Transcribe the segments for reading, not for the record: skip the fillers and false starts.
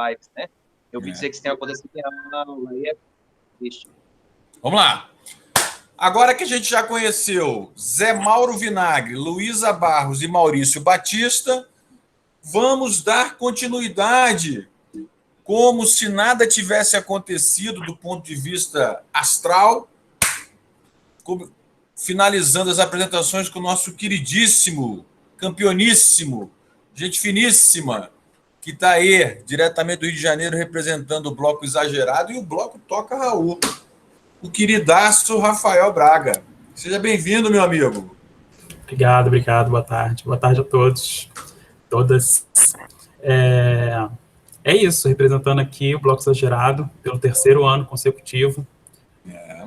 likes, né? Eu vi É. dizer que você tem acontecido em aula, aí é triste. Vamos lá. Agora que a gente já conheceu Zé Mauro Vinagre, Luísa Barros e Maurício Batista, vamos dar continuidade, como se nada tivesse acontecido do ponto de vista astral, finalizando as apresentações com o nosso queridíssimo, campeoníssimo, gente finíssima, que está aí, diretamente do Rio de Janeiro, representando o Bloco Exagerado, e o Bloco Toca Raul, o queridaço Rafael Braga. Seja bem-vindo, meu amigo. Obrigado, boa tarde. Boa tarde a todos, todas. É isso, representando aqui o Bloco Exagerado pelo 3º ano consecutivo.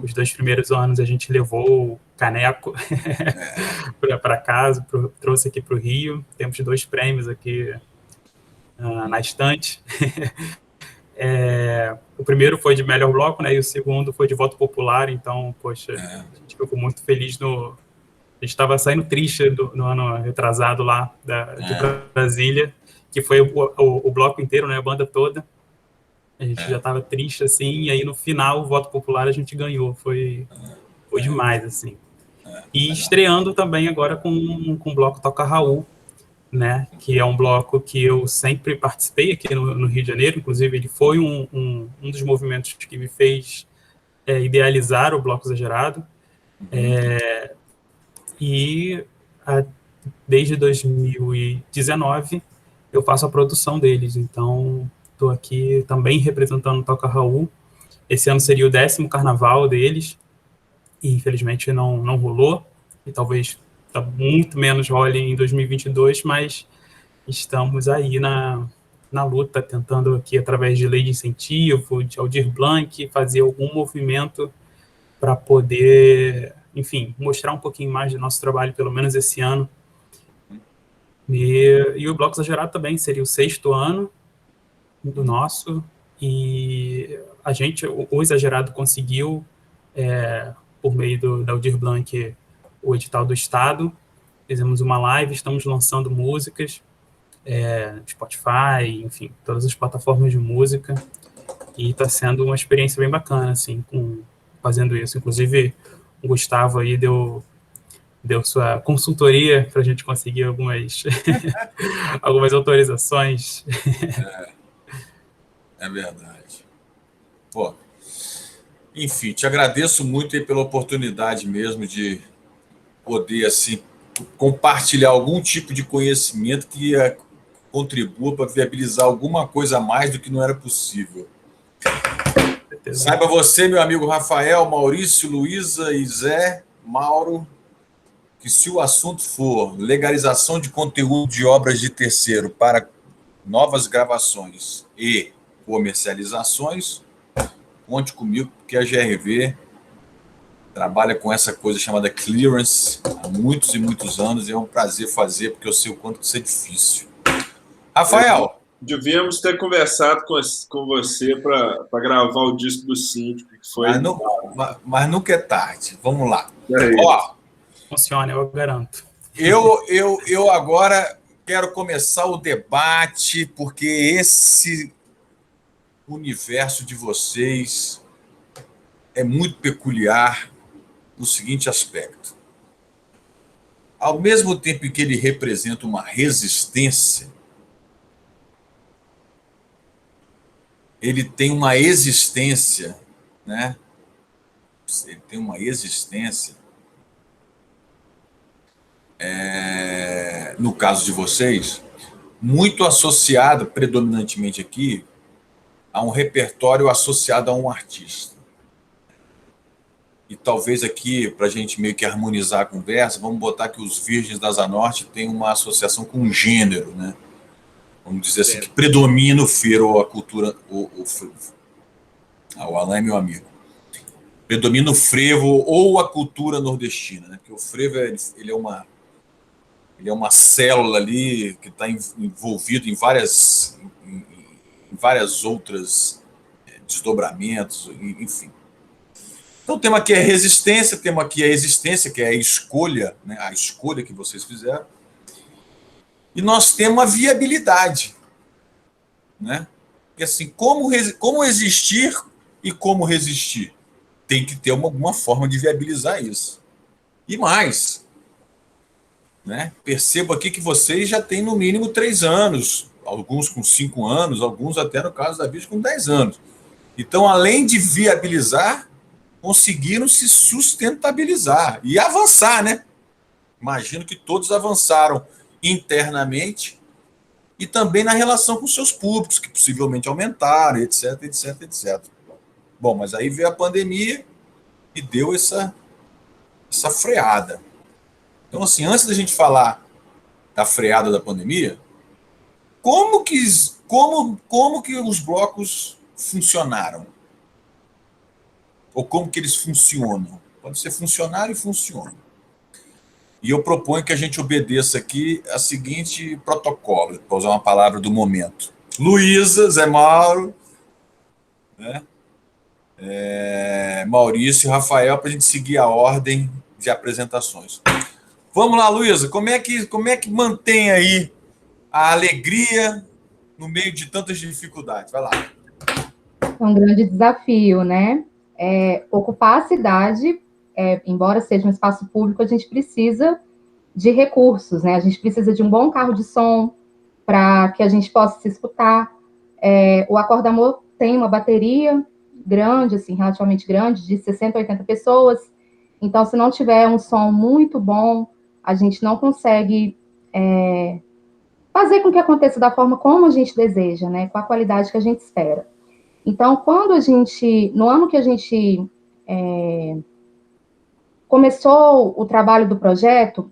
Os 2 primeiros anos a gente levou o caneco para casa, trouxe aqui para o Rio. Temos 2 prêmios aqui na estante. O primeiro foi de melhor bloco, né? E o segundo foi de voto popular. Então, poxa, a gente ficou muito feliz A gente estava saindo triste no ano retrasado lá de Brasília, que foi o bloco inteiro, né? A banda toda. A gente já estava triste, assim, e aí no final, o voto popular a gente ganhou. Foi demais, assim. E estreando também agora com o bloco Toca Raul, né? Que é um bloco que eu sempre participei aqui no Rio de Janeiro. Inclusive, ele foi um dos movimentos que me fez idealizar o Bloco Exagerado. E desde 2019 eu faço a produção deles, então estou aqui também representando o Toca Raul. Esse ano seria o 10º carnaval deles, e infelizmente não rolou, e talvez muito menos role em 2022, mas estamos aí na luta, tentando aqui, através de lei de incentivo, de Aldir Blanc, fazer algum movimento para poder, enfim, mostrar um pouquinho mais do nosso trabalho, pelo menos esse ano. E o Bloco Exagerado também seria o 6º ano do nosso, e a gente, o Exagerado, conseguiu, por meio da Aldir Blanc, o edital do Estado. Fizemos uma live, estamos lançando músicas, Spotify, enfim, todas as plataformas de música, e está sendo uma experiência bem bacana, assim, fazendo isso. Inclusive, o Gustavo aí deu sua consultoria para a gente conseguir algumas autorizações. É verdade. Pô, enfim, te agradeço muito aí pela oportunidade mesmo de poder, assim, compartilhar algum tipo de conhecimento que contribua para viabilizar alguma coisa a mais do que não era possível. Saiba você, meu amigo Rafael, Maurício, Luísa e Zé Mauro, que se o assunto for legalização de conteúdo de obras de terceiro para novas gravações e comercializações, conte comigo, porque a GRV trabalha com essa coisa chamada clearance há muitos e muitos anos, e é um prazer fazer, porque eu sei o quanto isso é difícil. Rafael! Devíamos ter conversado com você para gravar o disco do Síndico, que foi... Mas nunca é tarde. Vamos lá. Ó, funciona, eu garanto. Eu agora quero começar o debate, porque esse universo de vocês é muito peculiar no seguinte aspecto. Ao mesmo tempo que ele representa uma resistência, ele tem uma existência, né? Ele tem uma existência, no caso de vocês, muito associado, predominantemente aqui, a um repertório associado a um artista. E talvez aqui, para a gente meio que harmonizar a conversa, vamos botar que os Virgens da Asa Norte têm uma associação com um gênero, né? Vamos dizer assim, que predomina o frevo, ou a cultura... O Alain é meu amigo. Predomina o frevo ou a cultura nordestina, né? Porque o frevo ele é uma célula ali que está envolvido em várias outras desdobramentos, enfim. Então, temos aqui a resistência, temos aqui a existência, que é a escolha, né? A escolha que vocês fizeram. E nós temos a viabilidade, né? Porque assim, como existir e como resistir? Tem que ter alguma forma de viabilizar isso. E mais, né? Percebo aqui que vocês já têm no mínimo 3 anos, alguns com 5 anos, alguns até no caso da Bíblia com 10 anos. Então, além de viabilizar, conseguiram se sustentabilizar e avançar, né? Imagino que todos avançaram internamente e também na relação com seus públicos, que possivelmente aumentaram, etc, etc, etc. Bom, mas aí veio a pandemia e deu essa freada. Então, assim, antes da gente falar da freada da pandemia, como que os blocos funcionaram? Ou como que eles funcionam? Pode ser funcionário e funciona. E eu proponho que a gente obedeça aqui a seguinte protocolo, para usar uma palavra do momento. Luísa, Zé Mauro, né? Maurício e Rafael, para a gente seguir a ordem de apresentações. Vamos lá, Luísa, como é que mantém aí a alegria no meio de tantas dificuldades? Vai lá. É um grande desafio, né? Ocupar a cidade, embora seja um espaço público, a gente precisa de recursos, né? A gente precisa de um bom carro de som para que a gente possa se escutar. O Acorda Amor tem uma bateria grande, assim, relativamente grande, de 60, 80 pessoas. Então, se não tiver um som muito bom, a gente não consegue fazer com que aconteça da forma como a gente deseja, né? Com a qualidade que a gente espera. Então, no ano que a gente começou o trabalho do projeto,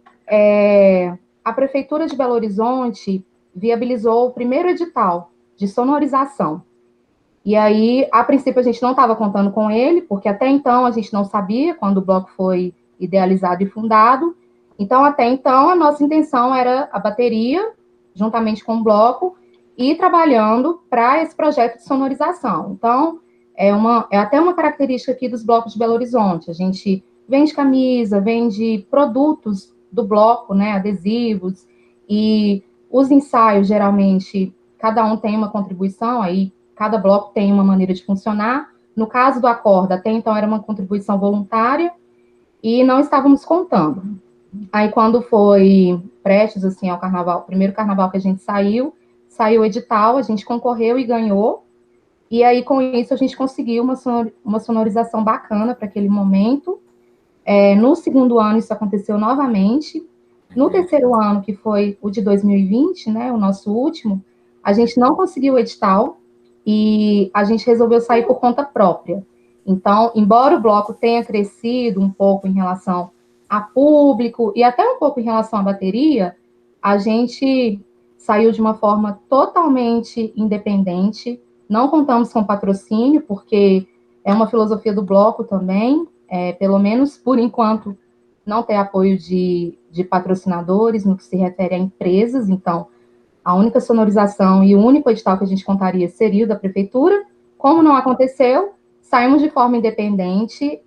a Prefeitura de Belo Horizonte viabilizou o primeiro edital de sonorização. E aí, a princípio, a gente não estava contando com ele, porque até então a gente não sabia quando o bloco foi idealizado e fundado. Então, até então, a nossa intenção era a bateria, juntamente com o bloco, e trabalhando para esse projeto de sonorização. Então, é até uma característica aqui dos blocos de Belo Horizonte. A gente vende camisa, vende produtos do bloco, né, adesivos, e os ensaios, geralmente, cada um tem uma contribuição, aí cada bloco tem uma maneira de funcionar. No caso do Acorda, até então era uma contribuição voluntária, e não estávamos contando. Aí, quando foi prestes, assim, ao carnaval, o primeiro carnaval que a gente saiu o edital, a gente concorreu e ganhou, e aí, com isso, a gente conseguiu uma sonorização bacana para aquele momento. No segundo ano, isso aconteceu novamente. No terceiro ano, que foi o de 2020, né, o nosso último, a gente não conseguiu o edital, e a gente resolveu sair por conta própria. Então, embora o bloco tenha crescido um pouco em relação a público e até um pouco em relação à bateria, a gente saiu de uma forma totalmente independente, não contamos com patrocínio, porque é uma filosofia do bloco também, pelo menos por enquanto, não ter apoio de patrocinadores no que se refere a empresas. Então, a única sonorização e o único edital que a gente contaria seria o da prefeitura. Como não aconteceu, saímos de forma independente,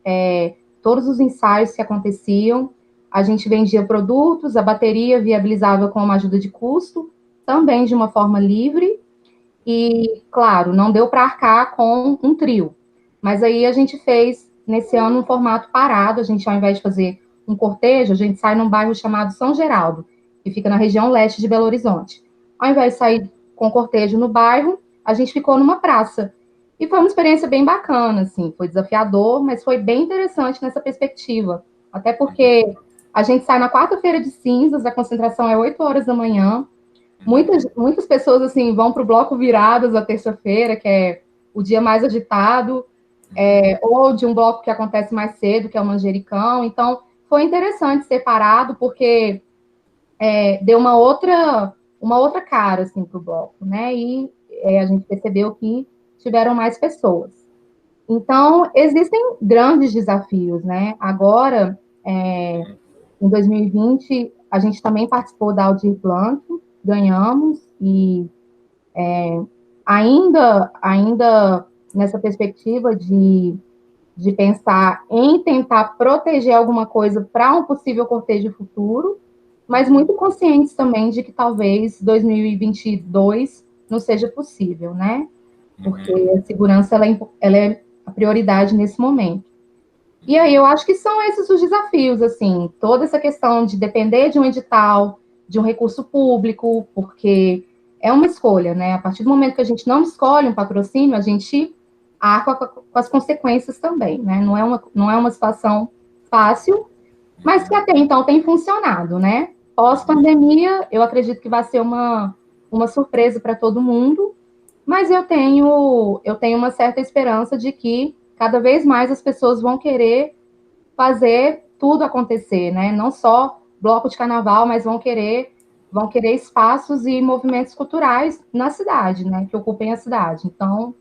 todos os ensaios que aconteciam, a gente vendia produtos, a bateria viabilizava com uma ajuda de custo, também de uma forma livre, e, claro, não deu para arcar com um trio. Mas aí a gente fez, nesse ano, um formato parado. A gente, ao invés de fazer um cortejo, a gente sai num bairro chamado São Geraldo, que fica na região leste de Belo Horizonte. Ao invés de sair com cortejo no bairro, a gente ficou numa praça. E foi uma experiência bem bacana, assim, foi desafiador, mas foi bem interessante nessa perspectiva. Até porque a gente sai na quarta-feira de cinzas, a concentração é 8 horas da manhã. Muitas pessoas, assim, vão para o bloco viradas a terça-feira, que é o dia mais agitado, ou de um bloco que acontece mais cedo, que é o Manjericão. Então, foi interessante ser parado, porque deu uma outra cara, assim, para o bloco, né? E a gente percebeu que tiveram mais pessoas. Então, existem grandes desafios, né? Agora, em 2020, a gente também participou da Aldir Blanc, ganhamos, e ainda nessa perspectiva de pensar em tentar proteger alguma coisa para um possível cortejo futuro, mas muito conscientes também de que talvez 2022 não seja possível, né? porque a segurança ela é a prioridade nesse momento. E aí eu acho que são esses os desafios, assim, toda essa questão de depender de um edital, de um recurso público, porque é uma escolha, né? A partir do momento que a gente não escolhe um patrocínio, a gente arca com as consequências também, né? Não é uma situação fácil, mas que até então tem funcionado, né? Pós-pandemia, eu acredito que vai ser uma surpresa para todo mundo, mas eu tenho uma certa esperança de que cada vez mais as pessoas vão querer fazer tudo acontecer, né? Não só bloco de carnaval, mas vão querer espaços e movimentos culturais na cidade, né? Que ocupem a cidade. Então,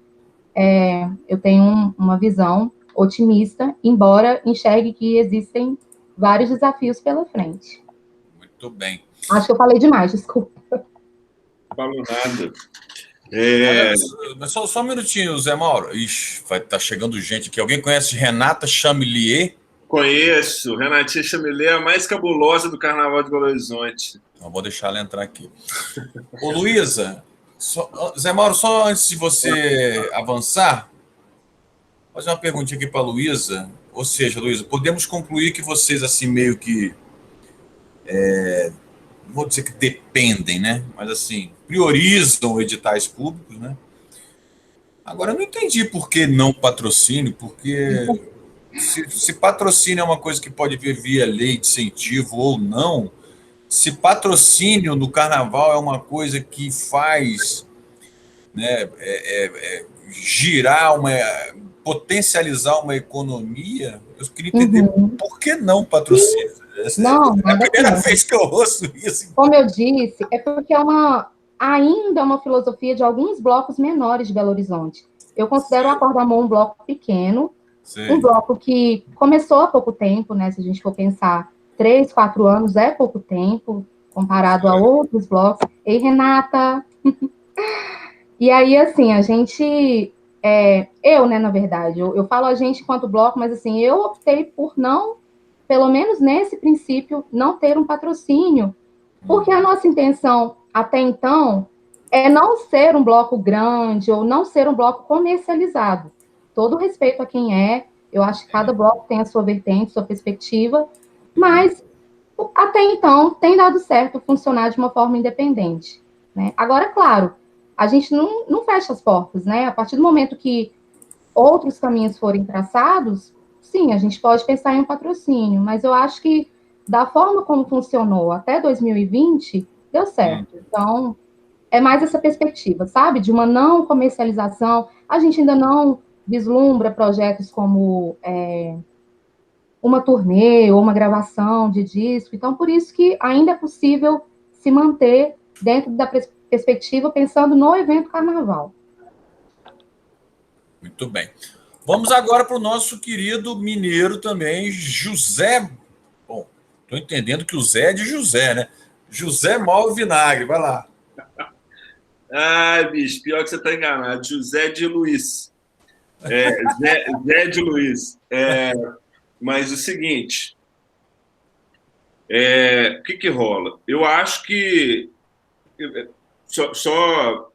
eu tenho uma visão otimista, embora enxergue que existem vários desafios pela frente. Muito bem. Acho que eu falei demais, desculpa. Não falo nada. Só um minutinho, Zé Mauro. Ixi, tá chegando gente aqui. Alguém conhece Renata Chamelier? Conheço. Renatinha Chamelier é a mais cabulosa do Carnaval de Belo Horizonte. Então, vou deixar ela entrar aqui. Ô, Luísa, Zé Mauro, só antes de você avançar, vou fazer uma perguntinha aqui para a Luísa. Ou seja, Luísa, podemos concluir que vocês, assim, meio que... não vou dizer que dependem, né? Mas, assim, priorizam editais públicos, né? Agora, eu não entendi por que não patrocínio, porque se patrocínio é uma coisa que pode vir via lei de incentivo ou não, se patrocínio no carnaval é uma coisa que faz, né, girar, potencializar uma economia, eu queria entender por que não patrocínio. Não, é a primeira vez que eu ouço isso. Como eu disse, é porque ainda é uma filosofia de alguns blocos menores de Belo Horizonte. Eu considero o Acordamon um bloco pequeno, um bloco que começou há pouco tempo, né? Se a gente for pensar, 3, 4 anos é pouco tempo, comparado a outros blocos. Ei, Renata! E aí, assim, a gente... eu, né, na verdade, eu falo a gente enquanto bloco, mas, assim, eu optei por não, pelo menos nesse princípio, não ter um patrocínio, porque a nossa intenção, até então, é não ser um bloco grande ou não ser um bloco comercializado. Todo respeito a quem eu acho que cada bloco tem a sua vertente, sua perspectiva, mas, até então, tem dado certo funcionar de uma forma independente, né? Agora, claro, a gente não fecha as portas, né? A partir do momento que outros caminhos forem traçados, sim, a gente pode pensar em um patrocínio, mas eu acho que da forma como funcionou até 2020, deu certo. Então, é mais essa perspectiva, sabe? De uma não comercialização. A gente ainda não vislumbra projetos como uma turnê ou uma gravação de disco. Então, por isso que ainda é possível se manter dentro da perspectiva pensando no evento carnaval. Muito bem. Vamos agora para o nosso querido mineiro também, José. Bom, estou entendendo que o Zé é de José, né? José Mauro Vinagre, vai lá. Ai, bicho, pior que você está enganado. José de Luiz. Zé de Luiz. Mas o seguinte, o que rola? Eu acho que... Só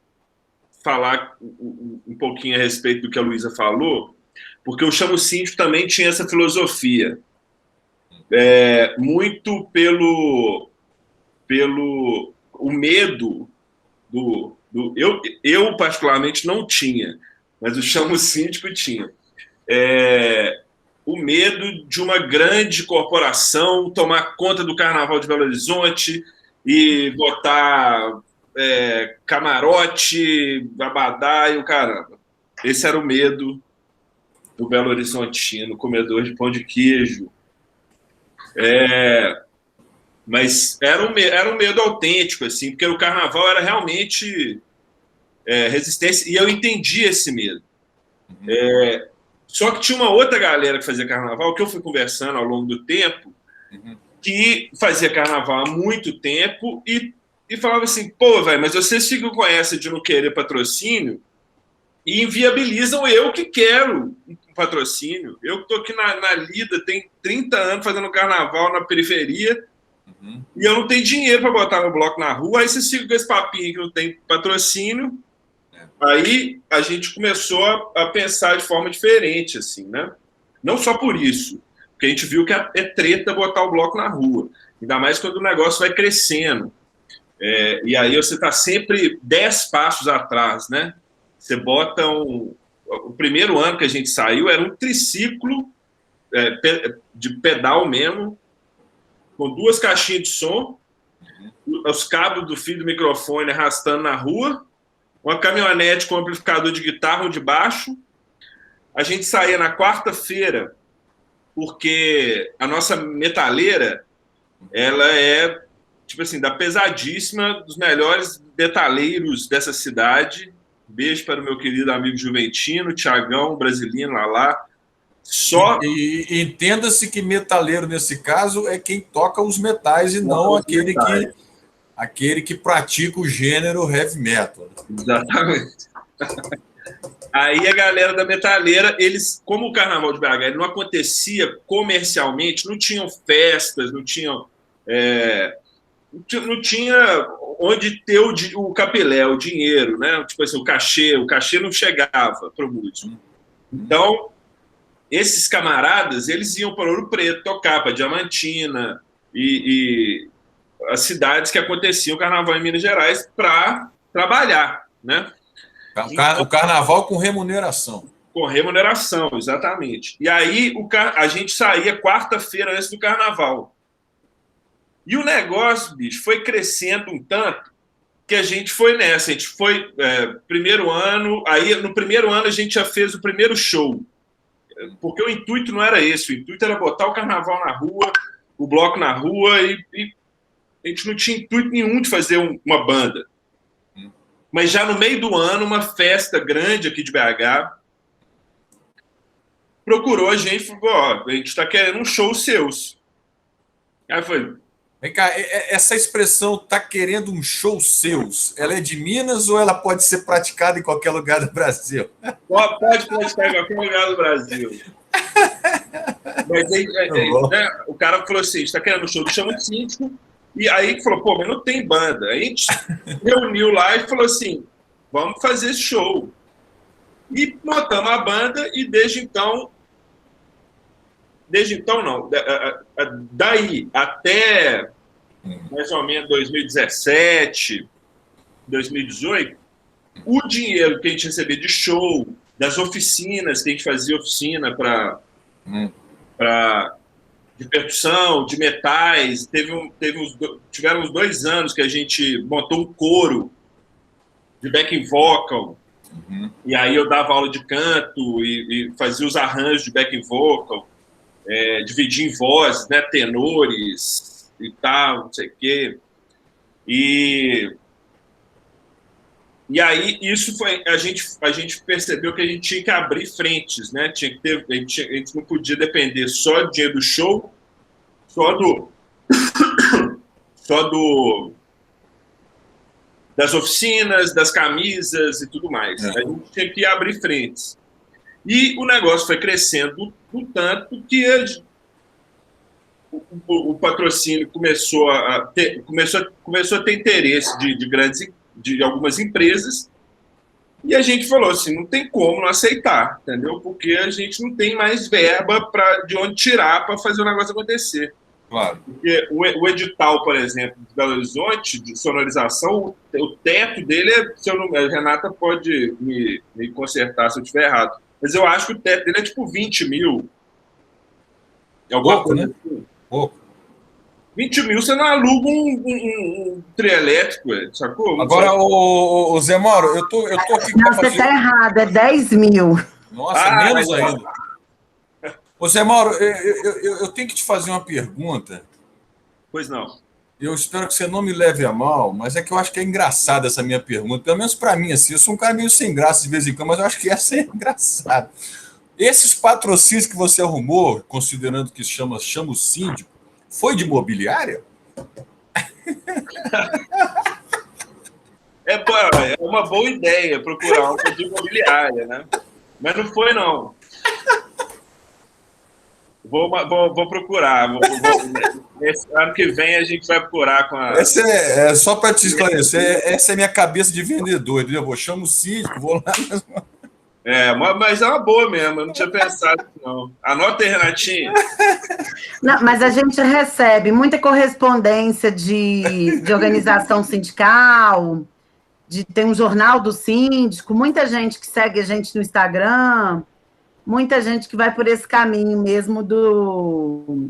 falar um pouquinho a respeito do que a Luísa falou, porque o Chamo Síndico também tinha essa filosofia, muito pelo o medo eu particularmente não tinha, mas o Chamo Síndico tinha. O medo de uma grande corporação tomar conta do Carnaval de Belo Horizonte e botar camarote, abadá e o caramba. Esse era o medo do Belo Horizontino, comedor de pão de queijo. Mas era um medo autêntico, assim, porque o Carnaval era realmente resistência, e eu entendi esse medo. Só que tinha uma outra galera que fazia Carnaval, que eu fui conversando ao longo do tempo, que fazia Carnaval há muito tempo e falava assim, pô, velho, mas vocês ficam com essa de não querer patrocínio e inviabilizam eu que quero um patrocínio. Eu que estou aqui na lida, tem 30 anos fazendo Carnaval na periferia, e eu não tenho dinheiro para botar meu bloco na rua, aí vocês ficam com esse papinho que não tem patrocínio aí a gente começou a pensar de forma diferente, assim, né? Não só por isso, porque a gente viu que é treta botar o bloco na rua, ainda mais quando o negócio vai crescendo. E aí você está sempre 10 passos atrás, né? Você bota o primeiro ano que a gente saiu era um triciclo de pedal mesmo, com 2 caixinhas de som, os cabos do fio do microfone arrastando na rua, uma caminhonete com amplificador de guitarra ou de baixo. A gente saía na quarta-feira, porque a nossa metaleira, ela é, tipo assim, da pesadíssima, dos melhores metaleiros dessa cidade. Beijo para o meu querido amigo Juventino, Tiagão, brasileiro, lá. E entenda-se que metaleiro, nesse caso, é quem toca os metais e não aquele que pratica o gênero heavy metal. Exatamente. Aí a galera da metaleira, eles, como o Carnaval de BH ele não acontecia comercialmente, não tinham festas, não tinha onde ter o capilé, o dinheiro, né? Tipo assim, o cachê não chegava para o músico. Então, esses camaradas, eles iam para Ouro Preto tocar, para Diamantina e as cidades que aconteciam o Carnaval em Minas Gerais para trabalhar, né? O Carnaval com remuneração. Com remuneração, exatamente. E aí a gente saía quarta-feira antes do Carnaval. E o negócio, bicho, foi crescendo um tanto que a gente foi nessa. A gente foi primeiro ano, aí no primeiro ano a gente já fez o primeiro show. Porque o intuito não era esse, o intuito era botar o Carnaval na rua, o bloco na rua, e a gente não tinha intuito nenhum de fazer uma banda. Mas já no meio do ano, uma festa grande aqui de BH procurou a gente e falou: ó, a gente está querendo um show seus. Aí foi. Vem cá, essa expressão "tá querendo um show seus", ela é de Minas ou ela pode ser praticada em qualquer lugar do Brasil? Pode estar em qualquer lugar do Brasil. Mas aí, né, o cara falou assim: a gente está querendo um show do Chama o Síndico. E aí falou: pô, mas não tem banda. Aí a gente reuniu lá e falou assim: vamos fazer esse show. E montamos a banda e desde então não, daí até mais ou menos 2017, 2018, o dinheiro que a gente recebia de show, das oficinas, que a gente fazia oficina de percussão, de metais, tiveram uns 2 anos que a gente montou um coro de backing vocal, e aí eu dava aula de canto e fazia os arranjos de backing vocal, dividia em vozes, né, tenores e tal, não sei o quê. E aí isso foi, a gente percebeu que a gente tinha que abrir frentes, né? Tinha que ter, a gente não podia depender só do dinheiro do show, das oficinas, das camisas e tudo mais. A gente tinha que abrir frentes. E o negócio foi crescendo um tanto que o patrocínio começou a ter interesse de algumas empresas, e a gente falou assim: não tem como não aceitar, entendeu? Porque a gente não tem mais verba de onde tirar para fazer o negócio acontecer. Claro. Porque o edital, por exemplo, de Belo Horizonte, de sonorização, o teto dele a Renata pode me consertar se eu estiver errado, mas eu acho que o teto dele é tipo 20 mil. Pouco, né? Pouco. 20 mil você não aluga um trio elétrico, sacou? Agora, o Zé Mauro, eu tô aqui... Não, você está errado, é 10 mil. Nossa, menos ainda. Ô, Zé Mauro, eu tenho que te fazer uma pergunta. Pois não. Eu espero que você não me leve a mal, mas é que eu acho que é engraçada essa minha pergunta. Pelo menos para mim, assim. Eu sou um cara meio sem graça de vez em quando, mas eu acho que essa é engraçada. Esses patrocínios que você arrumou, considerando que chama o síndico, foi de imobiliária? É uma boa ideia procurar uma de imobiliária, né? Mas não foi, não. Vou procurar. Esse ano que vem a gente vai procurar com a... Essa só para te esclarecer, essa é minha cabeça de vendedor, entendeu? Eu chamo o síndico, vou lá... Mas é uma boa mesmo, eu não tinha pensado, não. Anota aí, Renatinho. Não, mas a gente recebe muita correspondência de organização sindical, tem um jornal do síndico, muita gente que segue a gente no Instagram, muita gente que vai por esse caminho mesmo do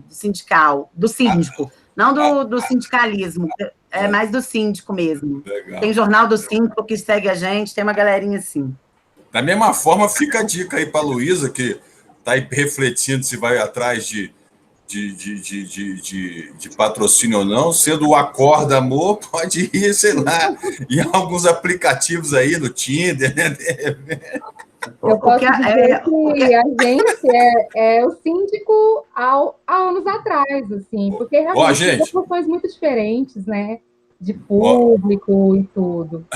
sindical, do síndico, não do sindicalismo, é mais do síndico mesmo. Legal. Tem jornal do síndico que segue a gente, tem uma galerinha assim. Da mesma forma, fica a dica aí para a Luísa, que está aí refletindo se vai atrás de patrocínio ou não, sendo o Acorda Amor, pode ir, sei lá, em alguns aplicativos aí, no Tinder, né? Eu posso dizer que a gente é o síndico há anos atrás, assim, porque realmente tem proporções muito diferentes, né? De público e tudo.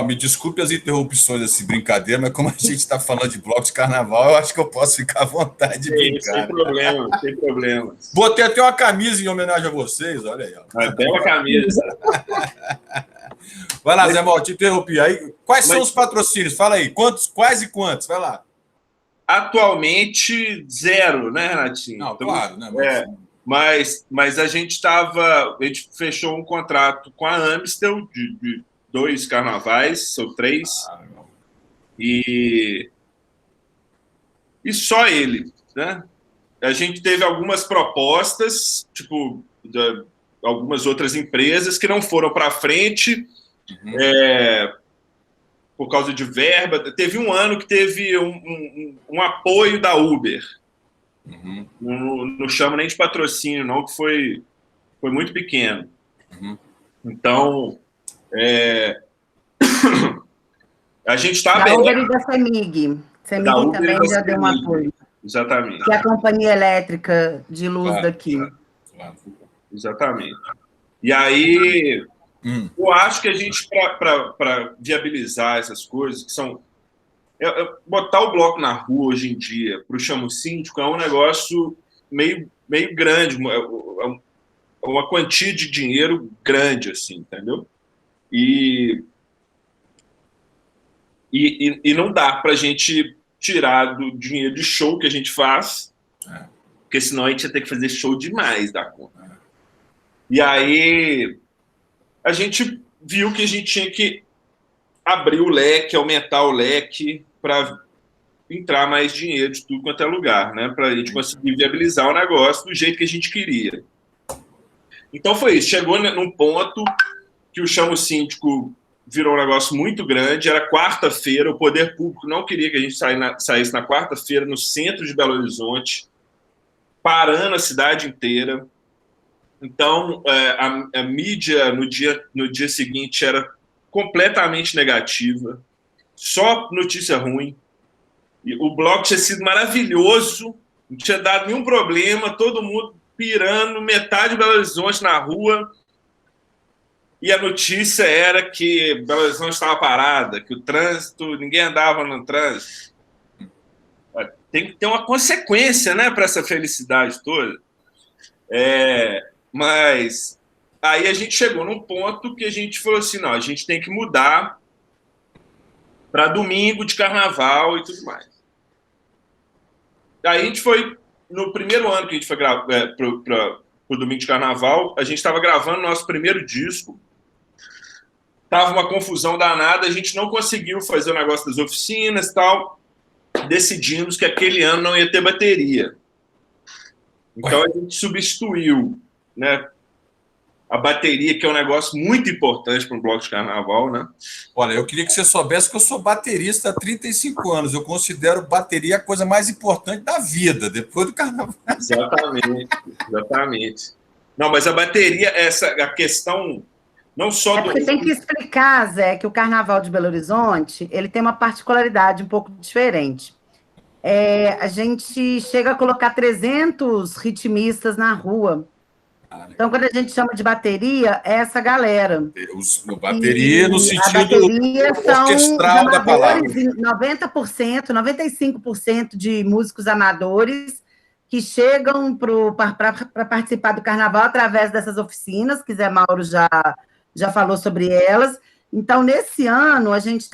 Me desculpe as interrupções, assim, brincadeira, mas como a gente está falando de bloco de carnaval, eu acho que eu posso ficar à vontade de brincar. Sem problema. Botei até uma camisa em homenagem a vocês, olha aí. Uma bela camisa. Vai lá, Zé Mal, te interrompi. Aí, quais são os patrocínios? Fala aí, quais e quantos? Vai lá. Atualmente, 0, né, Renatinho? Não, claro, né? Mas a gente fechou um contrato com a Amistel de 2 carnavais, são 3. E só ele, né? A gente teve algumas propostas, tipo, algumas outras empresas que não foram para frente por causa de verba. Teve um ano que teve um apoio da Uber. Não chamo nem de patrocínio, não, que foi muito pequeno. Então, a gente está bem. Da Uber e da CEMIG. CEMIG também já deu um apoio. Exatamente. Que é a companhia elétrica de luz daqui. Claro. Exatamente. E aí, eu acho que a gente, para viabilizar essas coisas, que são... botar o bloco na rua hoje em dia, para o chamo síndico, é um negócio meio grande, uma quantia de dinheiro grande, assim, entendeu? E não dá para a gente tirar do dinheiro de show que a gente faz, porque senão a gente ia ter que fazer show demais da conta. E aí a gente viu que a gente tinha que abrir o leque, aumentar o leque para entrar mais dinheiro de tudo quanto é lugar, né? Para a gente conseguir viabilizar o negócio do jeito que a gente queria. Então foi isso. Chegou num ponto que o chamo síndico virou um negócio muito grande. Era quarta-feira, o poder público não queria que a gente saísse na quarta-feira no centro de Belo Horizonte, parando a cidade inteira. Então, a mídia no dia seguinte era completamente negativa, só notícia ruim. E o bloco tinha sido maravilhoso, não tinha dado nenhum problema, todo mundo pirando, metade de Belo Horizonte na rua. E a notícia era que Belo Horizonte estava parada, que o trânsito, ninguém andava no trânsito. Tem que ter uma consequência, né, para essa felicidade toda. Mas aí a gente chegou num ponto que a gente falou assim, não, a gente tem que mudar para domingo de carnaval e tudo mais. Aí a gente foi, no primeiro ano que a gente foi para o domingo de carnaval, a gente estava gravando nosso primeiro disco. Tava uma confusão danada, a gente não conseguiu fazer o negócio das oficinas e tal. Decidimos que aquele ano não ia ter bateria. Então a gente substituiu, né, a bateria, que é um negócio muito importante para um bloco de carnaval, né? Olha, eu queria que você soubesse que eu sou baterista há 35 anos. Eu considero bateria a coisa mais importante da vida, depois do carnaval. Exatamente. Não, mas a bateria, a questão não só porque tem que explicar, Zé, que o Carnaval de Belo Horizonte, ele tem uma particularidade um pouco diferente. A gente chega a colocar 300 ritmistas na rua Então, quando a gente chama de bateria, é essa galera. Bateria no sentido bateria orquestral da palavra. 90%, 95% de músicos amadores que chegam para participar do carnaval através dessas oficinas, que Zé Mauro já falou sobre elas. Então, nesse ano, a gente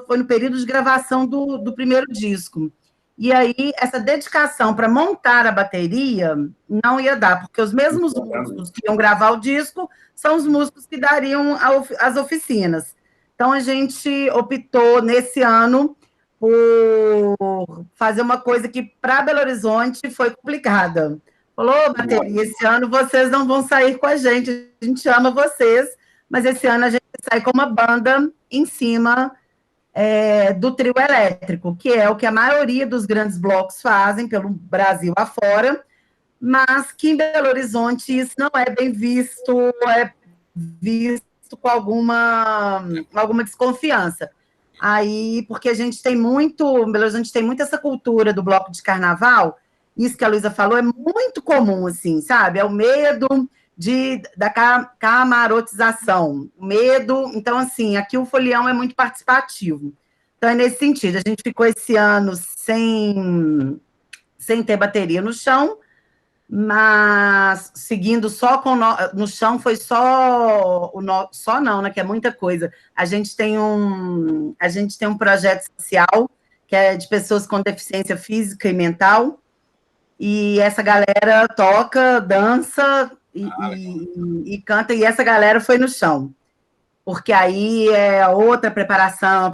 foi no período de gravação do primeiro disco. E aí, essa dedicação para montar a bateria não ia dar, porque os mesmos músicos que iam gravar o disco são os músicos que dariam as oficinas. Então, a gente optou, nesse ano, por fazer uma coisa que, para Belo Horizonte, foi complicada. Falou, bateria, esse ano vocês não vão sair com a gente ama vocês, mas esse ano a gente sai com uma banda em cima do trio elétrico, que é o que a maioria dos grandes blocos fazem pelo Brasil afora, mas que em Belo Horizonte isso não é bem visto, é visto com alguma desconfiança. Aí, porque a gente tem muito, Belo Horizonte tem muito essa cultura do bloco de carnaval, isso que a Luísa falou é muito comum, assim, sabe? É o medo da camarotização, medo. Então, assim, aqui o Folião é muito participativo. Então, é nesse sentido. A gente ficou esse ano sem ter bateria no chão, mas seguindo só no chão foi só não, né? Que é muita coisa. A gente tem um projeto social que é de pessoas com deficiência física e mental, e essa galera toca, dança e canta, e essa galera foi no chão, porque aí é outra preparação,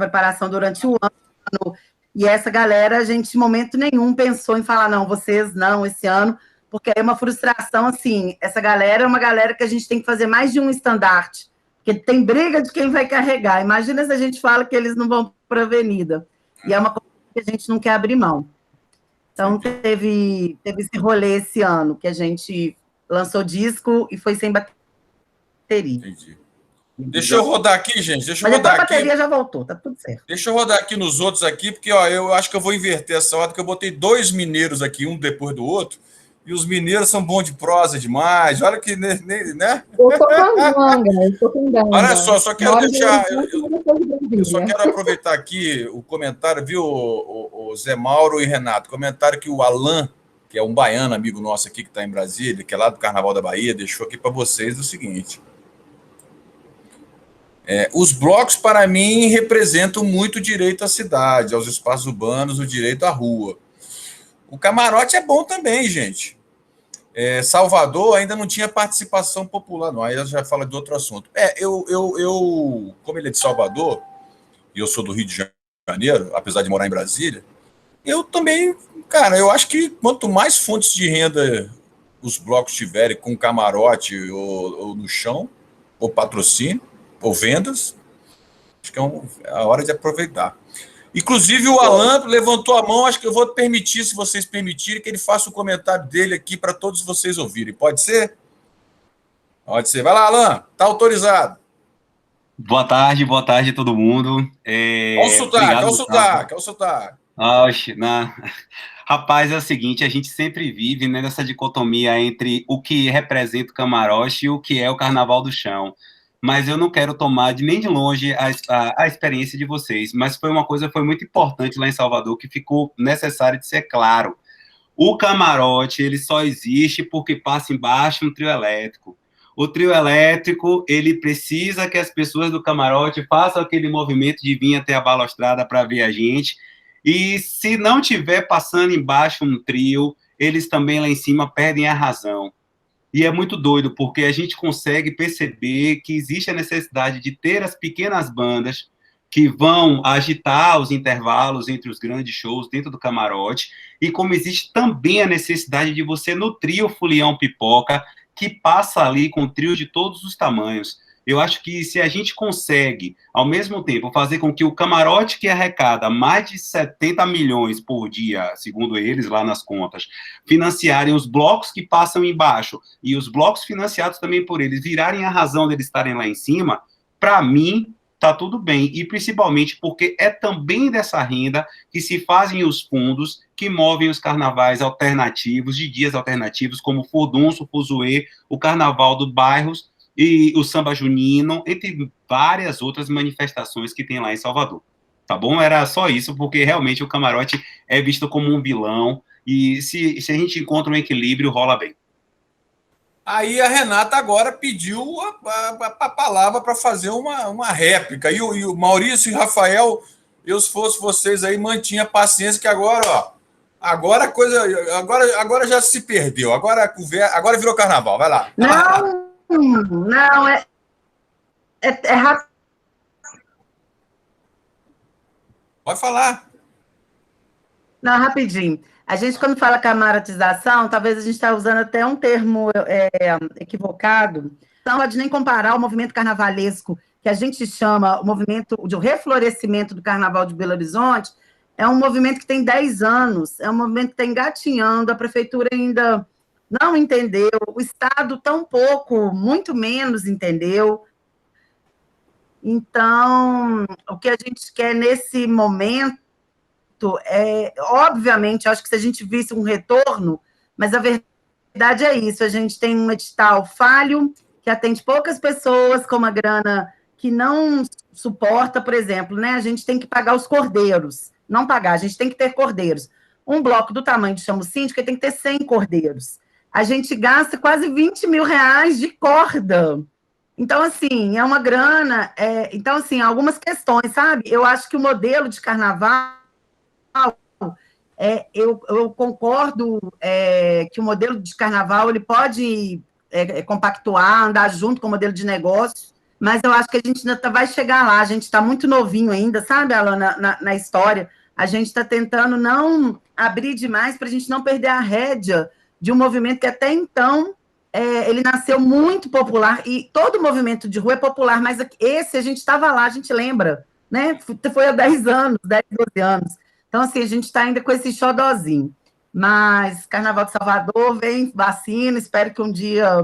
durante o ano, e essa galera, a gente, em momento nenhum, pensou em falar, não, vocês não, esse ano, porque é uma frustração, assim, essa galera é uma galera que a gente tem que fazer mais de um estandarte, porque tem briga de quem vai carregar, imagina se a gente fala que eles não vão para a avenida, e é uma coisa que a gente não quer abrir mão. Então, teve esse rolê esse ano, que a gente lançou disco e foi sem bateria. Entendi. Deixa eu rodar aqui, gente. Mas depois a bateria já voltou, tá tudo certo. Deixa eu rodar aqui nos outros aqui, porque ó, eu acho que eu vou inverter essa ordem, que eu botei 2 mineiros aqui, um depois do outro, e os mineiros são bons de prosa demais. Olha que, né? Eu tô com ganga, Olha só quero deixar... Eu só quero aproveitar aqui o comentário, viu, o Zé Mauro e Renato, comentário que o Alan, que é um baiano, amigo nosso aqui, que está em Brasília, que é lá do Carnaval da Bahia, deixou aqui para vocês o seguinte. Os blocos, para mim, representam muito o direito à cidade, aos espaços urbanos, o direito à rua. O camarote é bom também, gente. Salvador ainda não tinha participação popular, não. Aí eu já falo de outro assunto. Eu, como ele é de Salvador, e eu sou do Rio de Janeiro, apesar de morar em Brasília, eu também, cara, eu acho que quanto mais fontes de renda os blocos tiverem com camarote ou no chão, ou patrocínio, ou vendas, acho que é a hora de aproveitar. Inclusive, o Alan levantou a mão, acho que eu vou permitir, se vocês permitirem, que ele faça o comentário dele aqui para todos vocês ouvirem. Pode ser? Pode ser. Vai lá, Alan, está autorizado. Boa tarde a todo mundo. Olha o sotaque. Oxe, rapaz, é o seguinte, a gente sempre vive, né, nessa dicotomia entre o que representa o camarote e o que é o carnaval do chão. Mas eu não quero tomar nem de longe a experiência de vocês, mas foi muito importante lá em Salvador, que ficou necessário de ser claro. O camarote, ele só existe porque passa embaixo um trio elétrico. O trio elétrico, ele precisa que as pessoas do camarote façam aquele movimento de vir até a balustrada para ver a gente, e se não tiver passando embaixo um trio, eles também lá em cima perdem a razão. E é muito doido, porque a gente consegue perceber que existe a necessidade de ter as pequenas bandas que vão agitar os intervalos entre os grandes shows dentro do camarote, e como existe também a necessidade de você nutrir o Folião Pipoca, que passa ali com trios de todos os tamanhos. Eu acho que se a gente consegue, ao mesmo tempo, fazer com que o camarote, que arrecada mais de 70 milhões por dia, segundo eles lá nas contas, financiarem os blocos que passam embaixo e os blocos financiados também por eles virarem a razão deles estarem lá em cima, para mim, tá tudo bem, e principalmente porque é também dessa renda que se fazem os fundos que movem os carnavais alternativos, de dias alternativos, como o Furdunço, o Fuzuê, o Carnaval do Bairros e o Samba Junino, entre várias outras manifestações que tem lá em Salvador. Tá bom? Era só isso, porque realmente o camarote é visto como um vilão, e se a gente encontra um equilíbrio, rola bem. Aí a Renata agora pediu a palavra para fazer uma réplica. E o Maurício e Rafael, eu, se fosse vocês aí, mantinha paciência, que agora, ó, agora a coisa. Agora já se perdeu. Agora virou carnaval. Vai lá. Não, é rápido. Pode falar. Não, rapidinho. A gente, quando fala camaratização, talvez a gente está usando até um termo equivocado. Não pode nem comparar o movimento carnavalesco, que a gente chama o movimento de reflorescimento do Carnaval de Belo Horizonte, é um movimento que tem 10 anos, é um movimento que está engatinhando, a prefeitura ainda não entendeu, o Estado tampouco, muito menos entendeu. Então, o que a gente quer nesse momento obviamente, acho que se a gente visse um retorno, mas a verdade é isso, a gente tem um edital falho, que atende poucas pessoas, com uma grana que não suporta, por exemplo, né, a gente tem que pagar os cordeiros, não pagar, a gente tem que ter cordeiros. Um bloco do tamanho do Chamo Síndico tem que ter 100 cordeiros. A gente gasta quase 20 mil reais de corda. Então, assim, é uma grana. Então, assim, algumas questões, sabe? Eu acho que o modelo de carnaval, eu concordo que o modelo de carnaval ele pode compactuar, andar junto com o modelo de negócio, mas eu acho que a gente ainda vai chegar lá, a gente está muito novinho ainda, sabe, Alana, na história, a gente está tentando não abrir demais para a gente não perder a rédea de um movimento que até então ele nasceu muito popular, e todo movimento de rua é popular, mas esse a gente estava lá, a gente lembra, né? Foi há 10 anos, 10, 12 anos. Então, assim, a gente está ainda com esse xodozinho. Mas Carnaval de Salvador, vem vacina, espero que um dia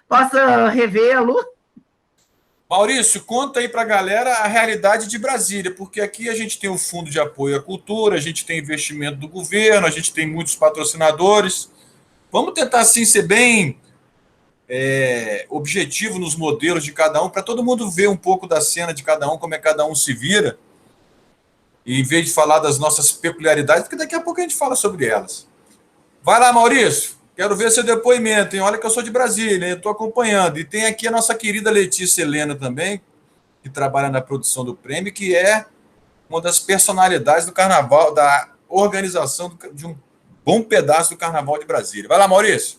possa revê-lo. Maurício, conta aí para a galera a realidade de Brasília, porque aqui a gente tem o Fundo de Apoio à Cultura, a gente tem investimento do governo, a gente tem muitos patrocinadores. Vamos tentar, assim, ser bem objetivo nos modelos de cada um, para todo mundo ver um pouco da cena de cada um, como é que cada um se vira, e em vez de falar das nossas peculiaridades, porque daqui a pouco a gente fala sobre elas. Vai lá, Maurício, quero ver seu depoimento, hein? Olha que eu sou de Brasília, eu estou acompanhando. E tem aqui a nossa querida Letícia Helena também, que trabalha na produção do prêmio, que é uma das personalidades do Carnaval, da organização de um bom pedaço do Carnaval de Brasília. Vai lá, Maurício.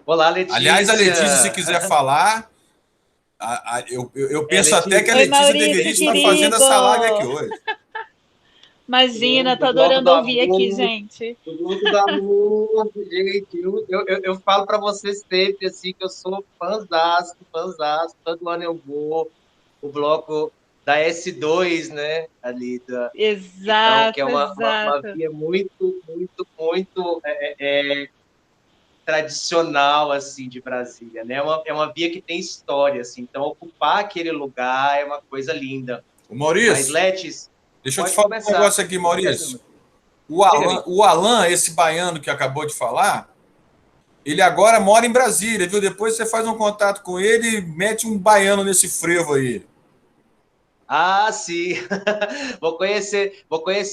Olá, Letícia. Aliás, a Letícia, se quiser falar, eu penso até que a Letícia Maurício, deveria estar querido. fazendo essa live aqui hoje. Imagina, tô adorando ouvir aqui, gente. O bloco da música, gente. Eu falo para vocês sempre assim, que eu sou fãzaço. Todo ano eu vou. O bloco da S2, né? Ali da. Exato, então, que é uma via muito tradicional, assim, de Brasília, né? É uma via que tem história, assim. Então, ocupar aquele lugar é uma coisa linda. O Maurício, mas, Letis, deixa eu te falar um negócio aqui, Maurício. O Alan, esse baiano que acabou de falar, ele agora mora em Brasília, viu? Depois você faz um contato com ele e mete um baiano nesse frevo aí. Ah, sim. Vou conhecer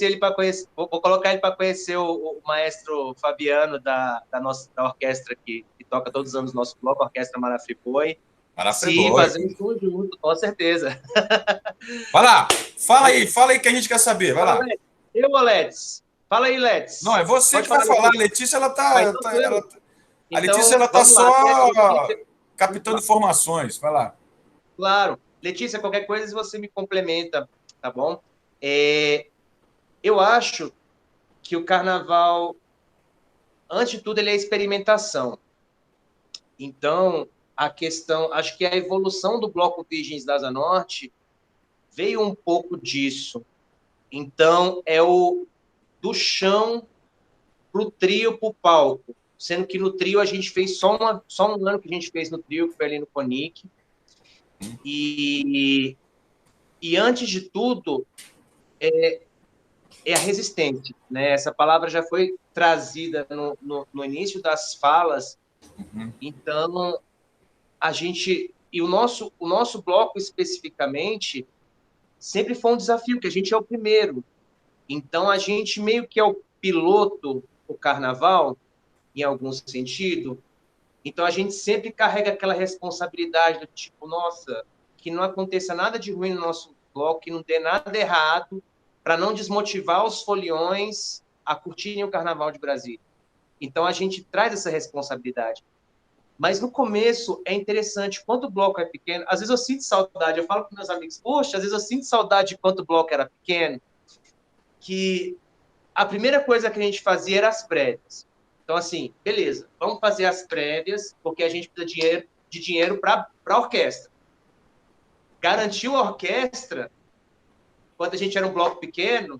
ele para conhecer. Vou colocar ele para conhecer o maestro Fabiano da orquestra que toca todos os anos no nosso bloco, a Orquestra Marafriboi. Sim, fazer um show junto, com certeza. Vai lá, fala aí que a gente quer saber. Vai lá. Eu, Letis. Fala aí, Letis. Não, é você que vai falar. A Letícia, ela tá. A Letícia, ela tá só captando informações. Vai lá. Claro. Letícia, qualquer coisa você me complementa, tá bom? Eu acho que o carnaval, antes de tudo, ele é experimentação. Então, acho que a evolução do Bloco Virgens da Asa Norte veio um pouco disso. Então, é do chão pro trio, pro palco. Sendo que no trio a gente fez só um ano que a gente fez no trio, que foi ali no Conic. E antes de tudo, é a resistência, né? Essa palavra já foi trazida no início das falas. Então, a gente... E o nosso bloco, especificamente, sempre foi um desafio, que a gente é o primeiro. Então, a gente meio que é o piloto do carnaval, em algum sentido. Então, a gente sempre carrega aquela responsabilidade do tipo, nossa, que não aconteça nada de ruim no nosso bloco, que não dê nada errado, para não desmotivar os foliões a curtirem o Carnaval de Brasília. Então, a gente traz essa responsabilidade. Mas, no começo, é interessante, quando o bloco é pequeno, às vezes eu sinto saudade, eu falo com meus amigos, poxa, às vezes eu sinto saudade de quando o bloco era pequeno, que a primeira coisa que a gente fazia era as prévias. Então, assim, beleza, vamos fazer as prévias, porque a gente precisa de dinheiro para a orquestra. Garantiu a orquestra, quando a gente era um bloco pequeno,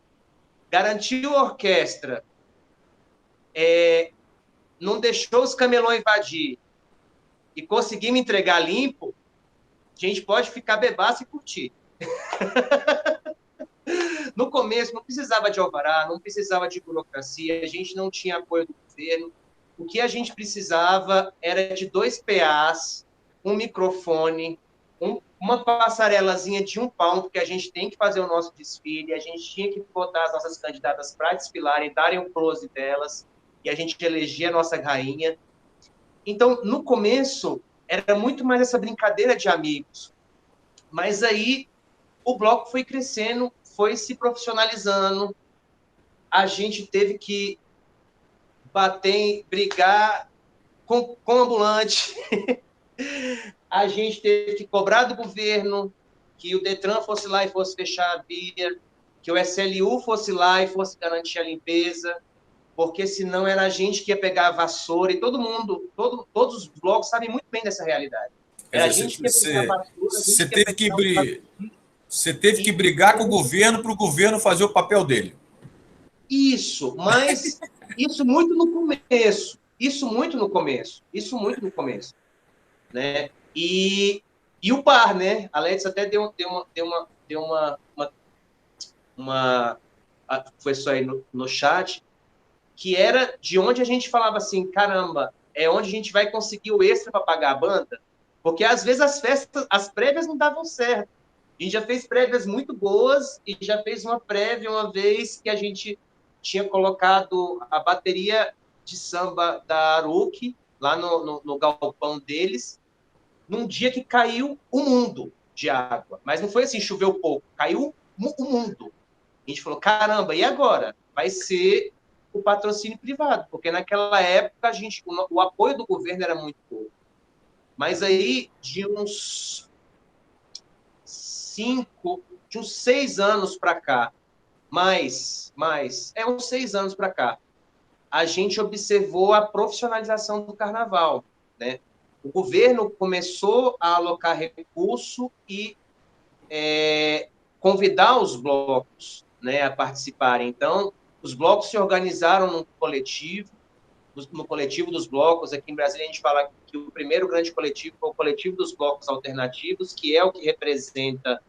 garantiu a orquestra, não deixou os camelões invadir e conseguimos entregar limpo, a gente pode ficar bebaço e curtir. No começo, não precisava de alvará, não precisava de burocracia, a gente não tinha apoio do governo. O que a gente precisava era de 2 PAs, um microfone, uma passarelazinha de 1 palmo, porque a gente tem que fazer o nosso desfile, a gente tinha que botar as nossas candidatas para desfilarem, darem o close delas, e a gente elegia a nossa rainha. Então, no começo, era muito mais essa brincadeira de amigos. Mas aí, o bloco foi crescendo, foi se profissionalizando, a gente teve que brigar com ambulante, a gente teve que cobrar do governo que o Detran fosse lá e fosse fechar a via, que o SLU fosse lá e fosse garantir a limpeza, porque senão era a gente que ia pegar a vassoura, e todos os blocos sabem muito bem dessa realidade. Era a gente que ia pegar a vassoura, Você teve que brigar com o governo para o governo fazer o papel dele. Isso, mas isso muito no começo. Isso muito no começo. Né? E o bar, né? A Letícia até deu uma foi isso aí no chat, que era de onde a gente falava assim, caramba, é onde a gente vai conseguir o extra para pagar a banda, porque às vezes as prévias não davam certo. A gente já fez prévias muito boas e já fez uma prévia uma vez que a gente tinha colocado a bateria de samba da Aruki lá no galpão deles, num dia que caiu o mundo de água. Mas não foi assim, choveu pouco, caiu o mundo. A gente falou, caramba, e agora? Vai ser o patrocínio privado, porque naquela época o apoio do governo era muito pouco. Mas aí, de uns 6 anos para cá, uns 6 anos para cá, a gente observou a profissionalização do carnaval, né? O governo começou a alocar recurso e convidar os blocos, né, a participarem. Então, os blocos se organizaram no coletivo dos blocos. Aqui em Brasília, a gente fala que o primeiro grande coletivo foi o coletivo dos blocos alternativos, que é o que representa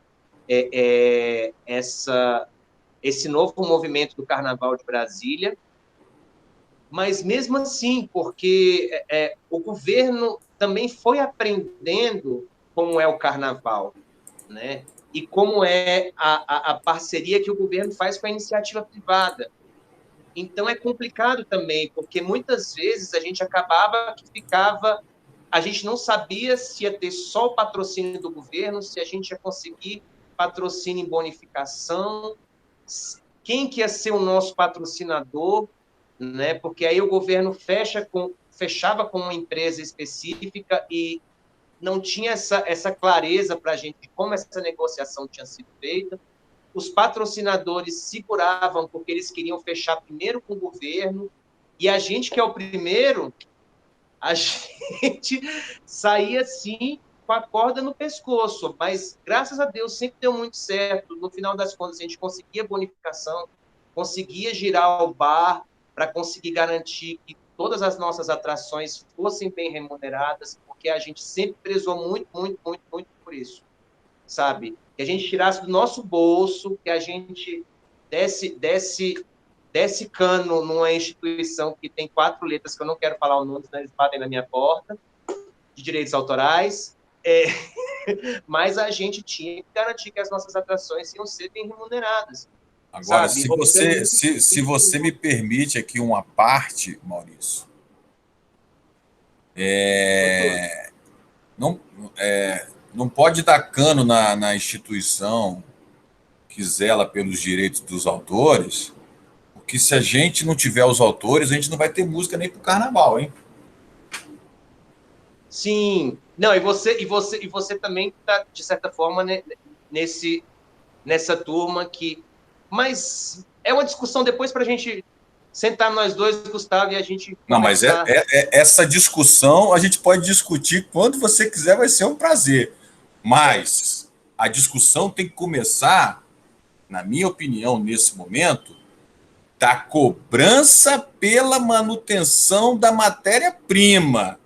esse novo movimento do Carnaval de Brasília. Mas mesmo assim, porque o governo também foi aprendendo como é o Carnaval, né? E como é a parceria que o governo faz com a iniciativa privada. Então, é complicado também, porque muitas vezes a gente a gente não sabia se ia ter só o patrocínio do governo, se a gente ia conseguir patrocínio em bonificação, quem que ia ser o nosso patrocinador, né? Porque aí o governo fechava com uma empresa específica e não tinha essa clareza para a gente de como essa negociação tinha sido feita. Os patrocinadores seguravam porque eles queriam fechar primeiro com o governo, e a gente, que é o primeiro, a gente saía, assim, com a corda no pescoço, mas, graças a Deus, sempre deu muito certo. No final das contas, a gente conseguia bonificação, conseguia girar o bar para conseguir garantir que todas as nossas atrações fossem bem remuneradas, porque a gente sempre prezou muito, muito, muito, muito por por isso, sabe? Que a gente tirasse do nosso bolso, que a gente desse cano numa instituição que tem 4 letras, que eu não quero falar o nome, senão eles batem na minha porta, de direitos autorais, mas a gente tinha que garantir que as nossas atrações iam ser bem remuneradas. Agora, sabe? se você me permite aqui uma parte, Maurício, não, não pode dar cano na instituição que zela pelos direitos dos autores, porque se a gente não tiver os autores, a gente não vai ter música nem para o carnaval, hein? Sim. Não, e você também está, de certa forma, né, nessa turma que... Mas é uma discussão depois para a gente sentar nós dois, Gustavo, e a gente Não, mas essa discussão a gente pode discutir quando você quiser, vai ser um prazer. Mas a discussão tem que começar, na minha opinião, nesse momento, da cobrança pela manutenção da matéria-prima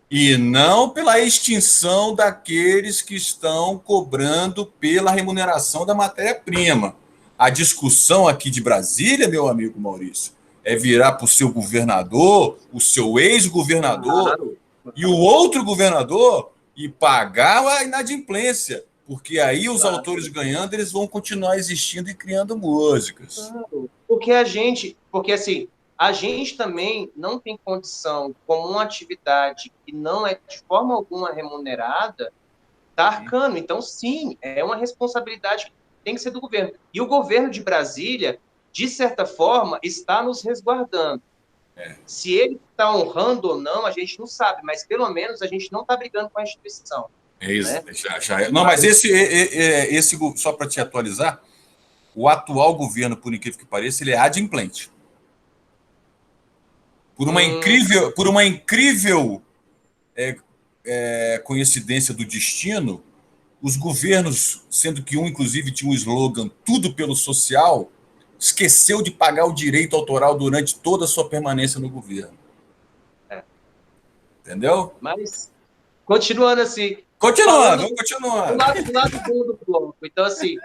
e não pela extinção daqueles que estão cobrando pela remuneração da matéria-prima. A discussão aqui de Brasília, meu amigo Maurício, é virar para o seu governador, o seu ex-governador, claro, e o outro governador e pagar a inadimplência, porque aí os autores ganhando, eles vão continuar existindo e criando músicas. Claro. Porque assim, a gente também não tem condição, como uma atividade que não é de forma alguma remunerada, tá arcando. Então, sim, é uma responsabilidade que tem que ser do governo. E o governo de Brasília, de certa forma, está nos resguardando. Se ele está honrando ou não, a gente não sabe, mas pelo menos a gente não está brigando com a instituição. É isso, né? já. Não, mas esse só para te atualizar, o atual governo, por incrível que pareça, ele é adimplente. Por uma incrível coincidência do destino, os governos, sendo que um, inclusive, tinha um slogan "tudo pelo social", esqueceu de pagar o direito autoral durante toda a sua permanência no governo. Entendeu? Mas, continuando assim... Continuando. O lado bom do bloco. Então, assim,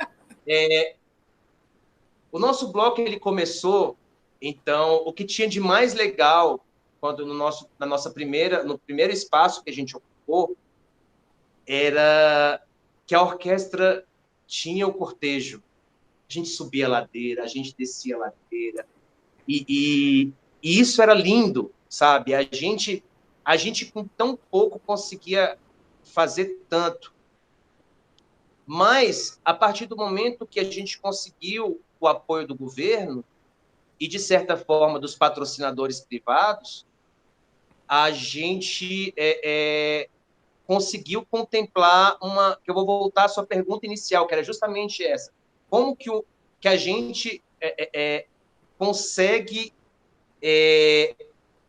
o nosso bloco, ele começou, então, o que tinha de mais legal, quando no primeiro espaço que a gente ocupou, era que a orquestra tinha o cortejo. A gente subia a ladeira, a gente descia a ladeira, e isso era lindo, sabe? A gente com tão pouco conseguia fazer tanto. Mas, a partir do momento que a gente conseguiu o apoio do governo e, de certa forma, dos patrocinadores privados, a gente conseguiu contemplar que eu vou voltar à sua pergunta inicial, que era justamente essa. Como que a gente consegue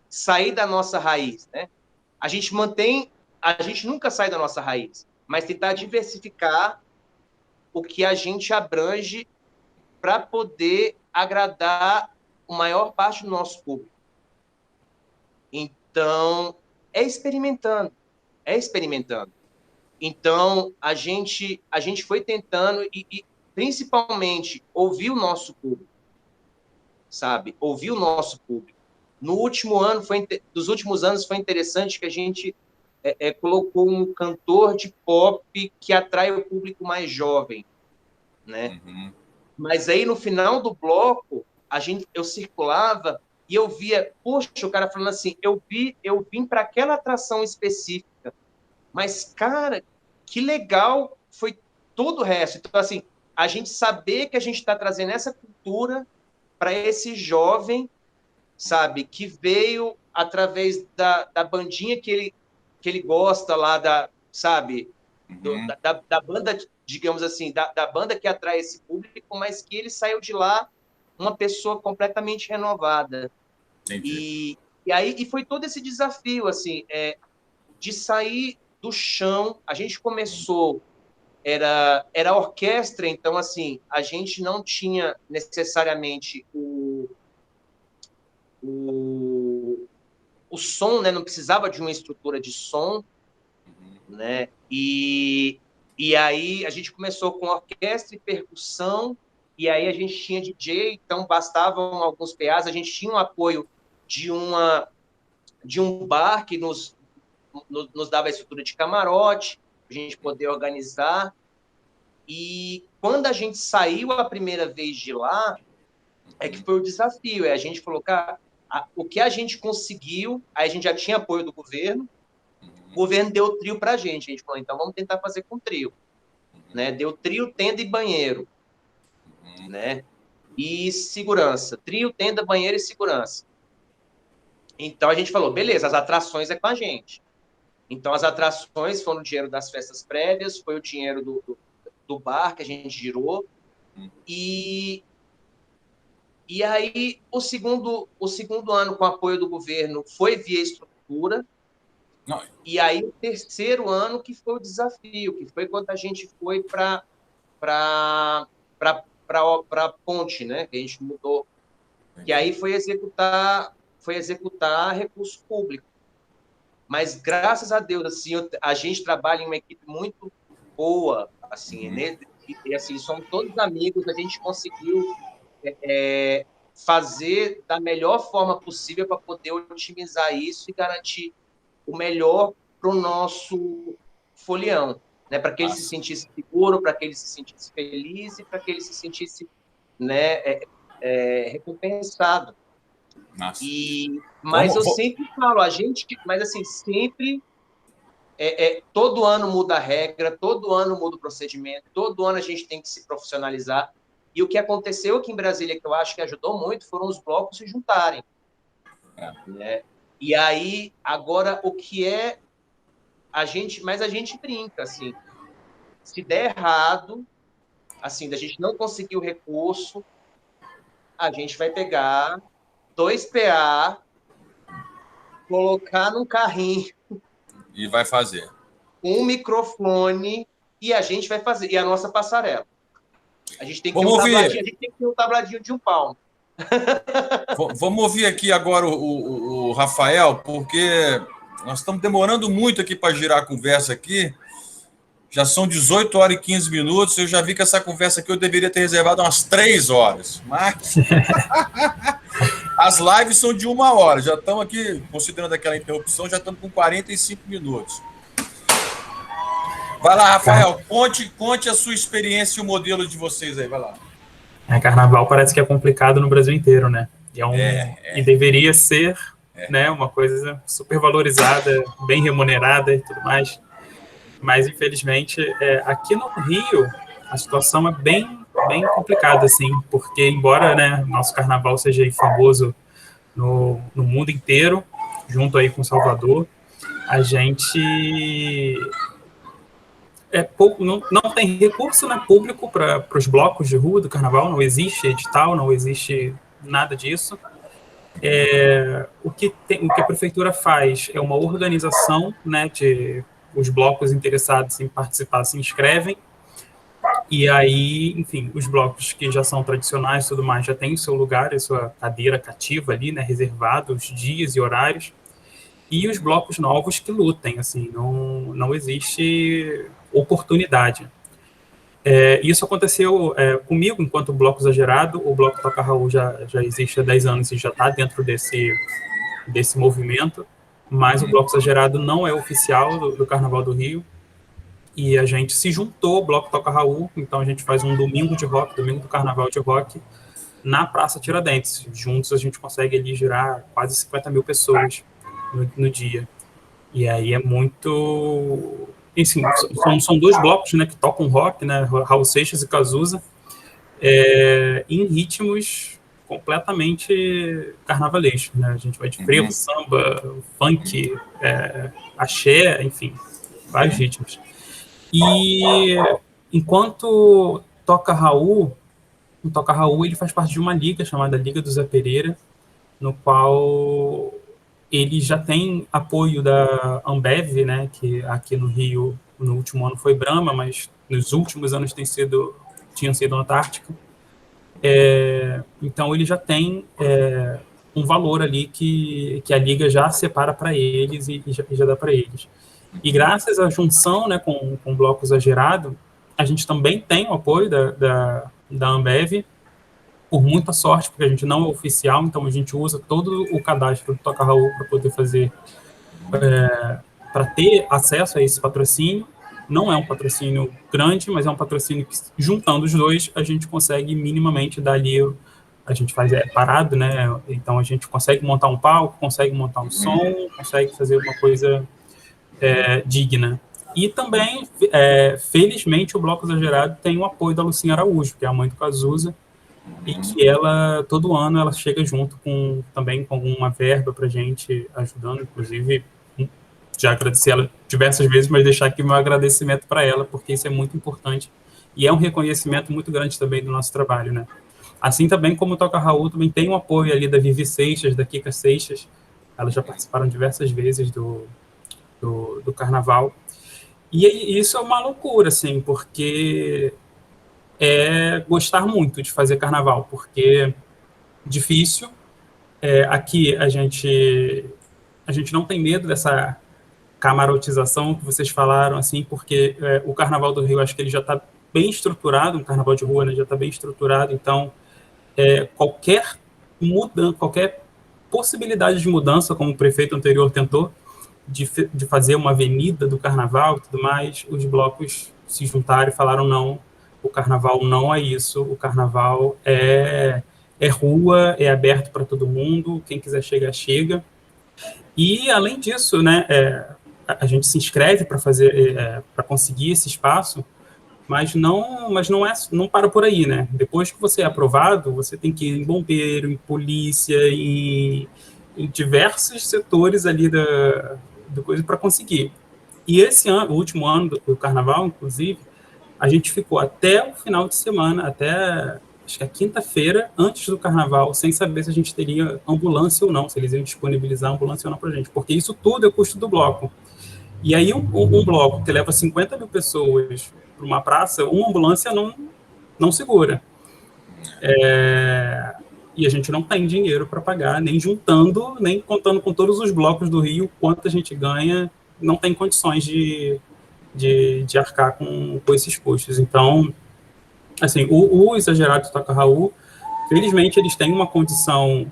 sair da nossa raiz, né? A gente nunca sai da nossa raiz, mas tentar diversificar o que a gente abrange para poder agradar a maior parte do nosso público. Então, é experimentando. Então, a gente foi tentando e principalmente, ouvir o nosso público, sabe? Ouvir o nosso público. Dos últimos anos, foi interessante que a gente colocou um cantor de pop que atrai o público mais jovem, né? Uhum. Mas aí, no final do bloco, eu circulava e eu via, poxa, o cara falando assim, eu vim para aquela atração específica, mas, cara, que legal foi todo o resto. Então, assim, a gente saber que a gente está trazendo essa cultura para esse jovem, sabe, que veio através da bandinha que ele gosta lá, sabe, da banda, digamos assim, da banda que atrai esse público, mas que ele saiu de lá uma pessoa completamente renovada. Entendi. E aí foi todo esse desafio, assim, de sair do chão. A gente começou, era orquestra, então, assim, a gente não tinha necessariamente o som, né? Não precisava de uma estrutura de som, né? E E aí a gente começou com orquestra e percussão, e aí a gente tinha DJ, então bastavam alguns PAs, a gente tinha um apoio de um bar que nos dava a estrutura de camarote, a gente poder organizar. E quando a gente saiu a primeira vez de lá, é que foi o desafio. A gente falou, cara, o que a gente conseguiu, aí a gente já tinha apoio do governo, o governo deu trio pra gente. A gente falou, então vamos tentar fazer com trio. Né? Deu trio, tenda e banheiro. Né? E segurança. Trio, tenda, banheiro e segurança. Então a gente falou, beleza, as atrações é com a gente. Então as atrações foram o dinheiro das festas prévias, foi o dinheiro do bar que a gente girou. E aí o segundo ano com apoio do governo foi via estrutura. Não. E aí o terceiro ano que foi o desafio, que foi quando a gente foi para a ponte, né? Que a gente mudou. E aí foi executar recurso público. Mas graças a Deus, assim, a gente trabalha em uma equipe muito boa, assim, e assim, somos todos amigos, a gente conseguiu fazer da melhor forma possível para poder otimizar isso e garantir o melhor para o nosso folião, né? Para que ele se sentisse seguro, para que ele se sentisse feliz e para que ele se sentisse, né, recompensado. Mas eu sempre falo, mas assim, sempre todo ano muda a regra, todo ano muda o procedimento, todo ano a gente tem que se profissionalizar. E o que aconteceu aqui em Brasília, que eu acho que ajudou muito, foram os blocos se juntarem. Né? E aí, agora, o que mas a gente brinca, assim, se der errado, assim, da gente não conseguir o recurso, a gente vai pegar 2 PA, colocar num carrinho. E vai fazer. Um microfone e a gente vai fazer. E a nossa passarela. A gente tem que ter um tabladinho de um palmo. Vamos ouvir aqui agora o Rafael, porque nós estamos demorando muito aqui para girar a conversa aqui. Já são 18 horas e 15 minutos. Eu já vi que essa conversa aqui eu deveria ter reservado umas 3 horas. Mas as lives são de 1 hora. Já estamos aqui, considerando aquela interrupção, já estamos com 45 minutos. Vai lá, Rafael, conte a sua experiência e o modelo de vocês aí, vai lá. Carnaval parece que é complicado no Brasil inteiro, né? E deveria ser né, uma coisa super valorizada, bem remunerada e tudo mais. Mas, infelizmente, aqui no Rio, a situação é bem complicada, assim, porque, embora, né, nosso carnaval seja aí famoso no mundo inteiro, junto aí com Salvador, a gente não tem recurso, né, público para os blocos de rua do carnaval, não existe edital, não existe nada disso. O que a prefeitura faz é uma organização, né, de os blocos interessados em participar se inscrevem, e aí, enfim, os blocos que já são tradicionais e tudo mais já têm o seu lugar, a sua cadeira cativa ali, né, reservado, os dias e horários, e os blocos novos que lutem, assim, não existe oportunidade. Isso aconteceu comigo, enquanto o Bloco Exagerado. O Bloco Toca Raul já existe há 10 anos e já está dentro desse movimento, mas o Bloco Exagerado não é oficial do Carnaval do Rio, e a gente se juntou ao Bloco Toca Raul, então a gente faz um domingo de rock, domingo do Carnaval de rock, na Praça Tiradentes. Juntos a gente consegue ali girar quase 50 mil pessoas no dia. E aí é muito... Enfim, são 2 blocos, né, que tocam rock, né, Raul Seixas e Cazuza, em ritmos completamente carnavalescos, né? A gente vai de frevo, samba, funk, axé, enfim, vários ritmos. E enquanto Toca Raul, o Toca Raul ele faz parte de uma liga chamada Liga do Zé Pereira, no qual ele já tem apoio da Ambev, né, que aqui no Rio, no último ano foi Brahma, mas nos últimos anos tinham sido Antártica. Então, ele já tem um valor ali que a Liga já separa para eles e já dá para eles. E graças à junção, né, com o Bloco Exagerado, a gente também tem o apoio da Ambev, por muita sorte, porque a gente não é oficial, então a gente usa todo o cadastro do Toca Raul para poder fazer, para ter acesso a esse patrocínio. Não é um patrocínio grande, mas é um patrocínio que, juntando os dois, a gente consegue minimamente dar ali, a gente faz parado, né? Então a gente consegue montar um palco, consegue montar um som, consegue fazer uma coisa digna. E também, felizmente, o Bloco Exagerado tem o apoio da Lucinha Araújo, que é a mãe do Cazuza, e que ela, todo ano, ela chega junto também com alguma verba pra gente, ajudando, inclusive, já agradeci ela diversas vezes, mas deixar aqui o meu agradecimento para ela, porque isso é muito importante, e é um reconhecimento muito grande também do nosso trabalho, né? Assim também como o Toca Raul, também tem o apoio ali da Vivi Seixas, da Kika Seixas, elas já participaram diversas vezes do Carnaval, e isso é uma loucura, assim, porque é gostar muito de fazer Carnaval, porque difícil, aqui a gente não tem medo dessa camarotização que vocês falaram, assim, porque o Carnaval do Rio, acho que ele já está bem estruturado, um Carnaval de rua, né, já está bem estruturado, então qualquer possibilidade de mudança, como o prefeito anterior tentou, de fazer uma avenida do Carnaval e tudo mais, os blocos se juntaram e falaram não, o Carnaval não é isso, o Carnaval é rua, é aberto para todo mundo, quem quiser chegar, chega. E, além disso, né, a gente se inscreve para para conseguir esse espaço, mas não para por aí, né? Depois que você é aprovado, você tem que ir em bombeiro, em polícia, em diversos setores ali do coisa para conseguir. E esse ano, o último ano do Carnaval, inclusive, a gente ficou até o final de semana, até acho que a quinta-feira, antes do Carnaval, sem saber se a gente teria ambulância ou não, se eles iam disponibilizar ambulância ou não para a gente, porque isso tudo é custo do bloco. E aí um bloco que leva 50 mil pessoas para uma praça, uma ambulância não segura. E a gente não tem dinheiro para pagar, nem juntando, nem contando com todos os blocos do Rio, quanto a gente ganha, não tem condições de arcar com esses custos. Então, assim, o Exagerado do Toca Raul, felizmente, eles têm uma condição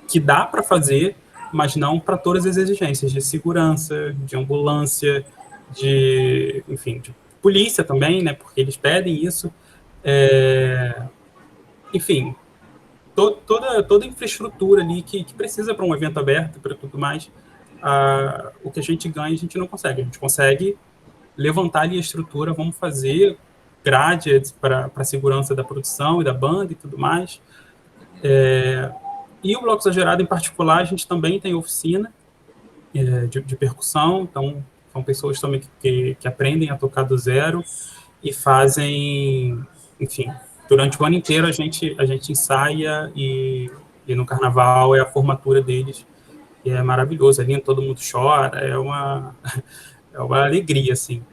que dá para fazer, mas não para todas as exigências de segurança, de ambulância, enfim, de polícia também, né, porque eles pedem isso. Enfim, toda a infraestrutura ali que precisa para um evento aberto, para tudo mais, o que a gente ganha, a gente não consegue. A gente consegue levantar ali a estrutura, vamos fazer grade para a segurança da produção e da banda e tudo mais. E o Bloco Exagerado, em particular, a gente também tem oficina de percussão, então são pessoas também que aprendem a tocar do zero e fazem, enfim, durante o ano inteiro a gente ensaia e no Carnaval é a formatura deles, e é maravilhoso, ali todo mundo chora, é uma alegria, assim.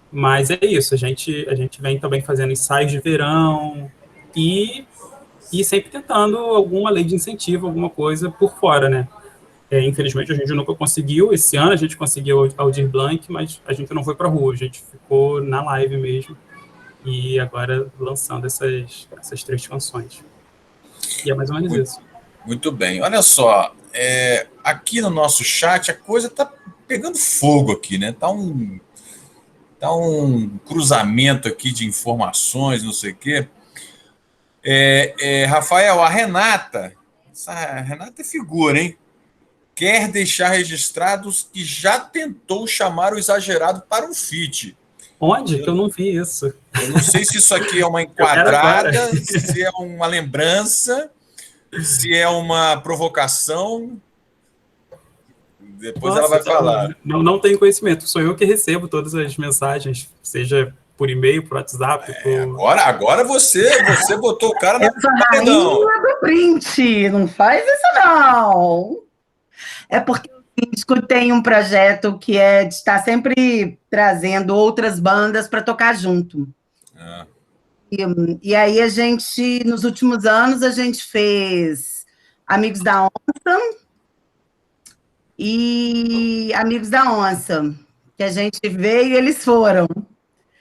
Mas é isso, a gente vem também fazendo ensaios de verão e sempre tentando alguma lei de incentivo, alguma coisa por fora, né? Infelizmente, a gente nunca conseguiu. Esse ano a gente conseguiu Aldir Blanc, mas a gente não foi para a rua, a gente ficou na live mesmo. E agora lançando essas 3 canções. E é mais ou menos isso. Muito bem. Olha só, aqui no nosso chat a coisa tá pegando fogo aqui, né? Tá um cruzamento aqui de informações, não sei o quê. Rafael, a Renata é figura, hein? Quer deixar registrados que já tentou chamar o Exagerado para um feat. Onde? Que eu não vi isso. Eu não sei se isso aqui é uma enquadrada, se é uma lembrança, se é uma provocação. Depois ela vai falar. Não tenho conhecimento, sou eu que recebo todas as mensagens, seja por e-mail, por WhatsApp. Agora você botou o cara na paredão. Do print, não faz isso não. É porque o Síndico tem um projeto que é de estar sempre trazendo outras bandas para tocar junto. E aí a gente, nos últimos anos, a gente fez Amigos da Onça, e Amigos da Onça, que a gente veio e eles foram.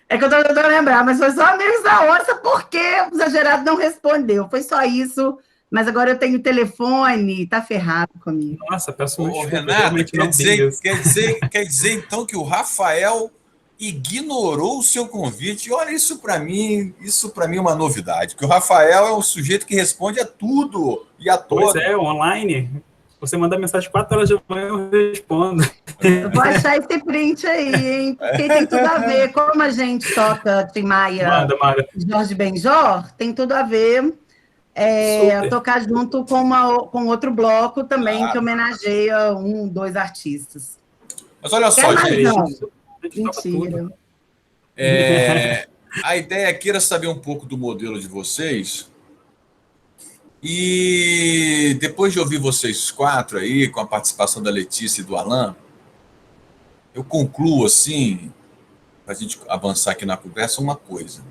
É que eu tô tentando lembrar, mas foi só Amigos da Onça, porque o Exagerado não respondeu. Foi só isso, mas agora eu tenho telefone, tá ferrado comigo. Nossa, peço muito desculpa, Renata, realmente não vi isso. quer dizer então que o Rafael ignorou o seu convite. E olha, isso para mim é uma novidade, que o Rafael é um sujeito que responde a tudo e a todos. Pois é, online. Você manda mensagem 4 horas da manhã, eu respondo. Eu vou achar esse print aí, hein? Porque tem tudo a ver. Como a gente toca Tim Maia e Jorge Benjor, tem tudo a ver tocar junto com outro bloco também, claro, que homenageia 2 artistas. Mas olha só, gente. Mentira. A ideia aqui era saber um pouco do modelo de vocês. E depois de ouvir vocês 4 aí, com a participação da Letícia e do Alan, eu concluo assim, para a gente avançar aqui na conversa, uma coisa.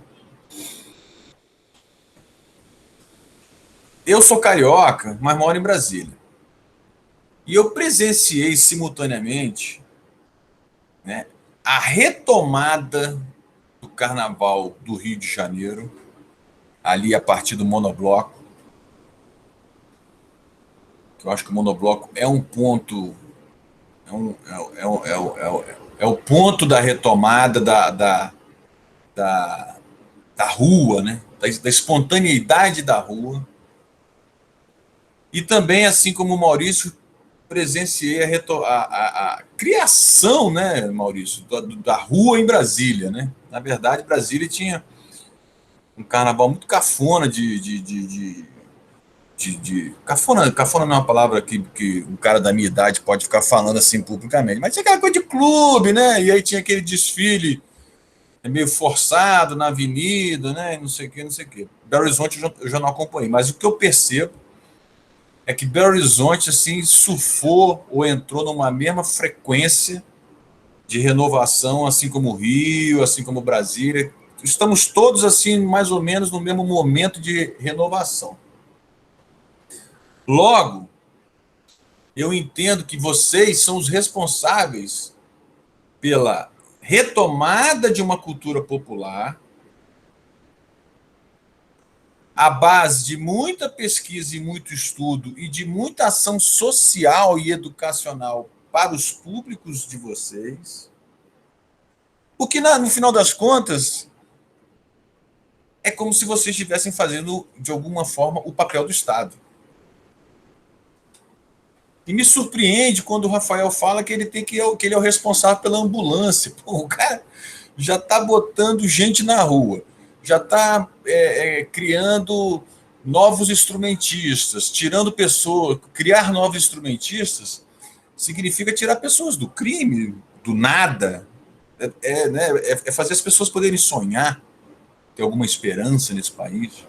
Eu sou carioca, mas moro em Brasília. E eu presenciei simultaneamente, né, a retomada do Carnaval do Rio de Janeiro, ali a partir do monobloco. Eu acho que o monobloco é um ponto, é o ponto da retomada da rua, né? Da espontaneidade da rua. E também, assim como o Maurício, presenciei a criação, né, Maurício, da rua em Brasília, né? Na verdade, Brasília tinha um carnaval muito cafona cafona não é uma palavra que um cara da minha idade pode ficar falando assim publicamente, mas tinha aquela coisa de clube, né? E aí tinha aquele desfile meio forçado na avenida, né? Não sei o que. Belo Horizonte eu já não acompanhei, mas o que eu percebo é que Belo Horizonte assim surfou ou entrou numa mesma frequência de renovação, assim como o Rio, assim como Brasília. Estamos todos assim mais ou menos no mesmo momento de renovação. Logo, eu entendo que vocês são os responsáveis pela retomada de uma cultura popular, à base de muita pesquisa e muito estudo e de muita ação social e educacional para os públicos de vocês, porque no final das contas é como se vocês estivessem fazendo de alguma forma o papel do Estado. E me surpreende quando o Rafael fala que ele é o responsável pela ambulância. Pô, o cara já está botando gente na rua, já está criando novos instrumentistas, tirando pessoas. Criar novos instrumentistas significa tirar pessoas do crime, do nada. É fazer as pessoas poderem sonhar, ter alguma esperança nesse país.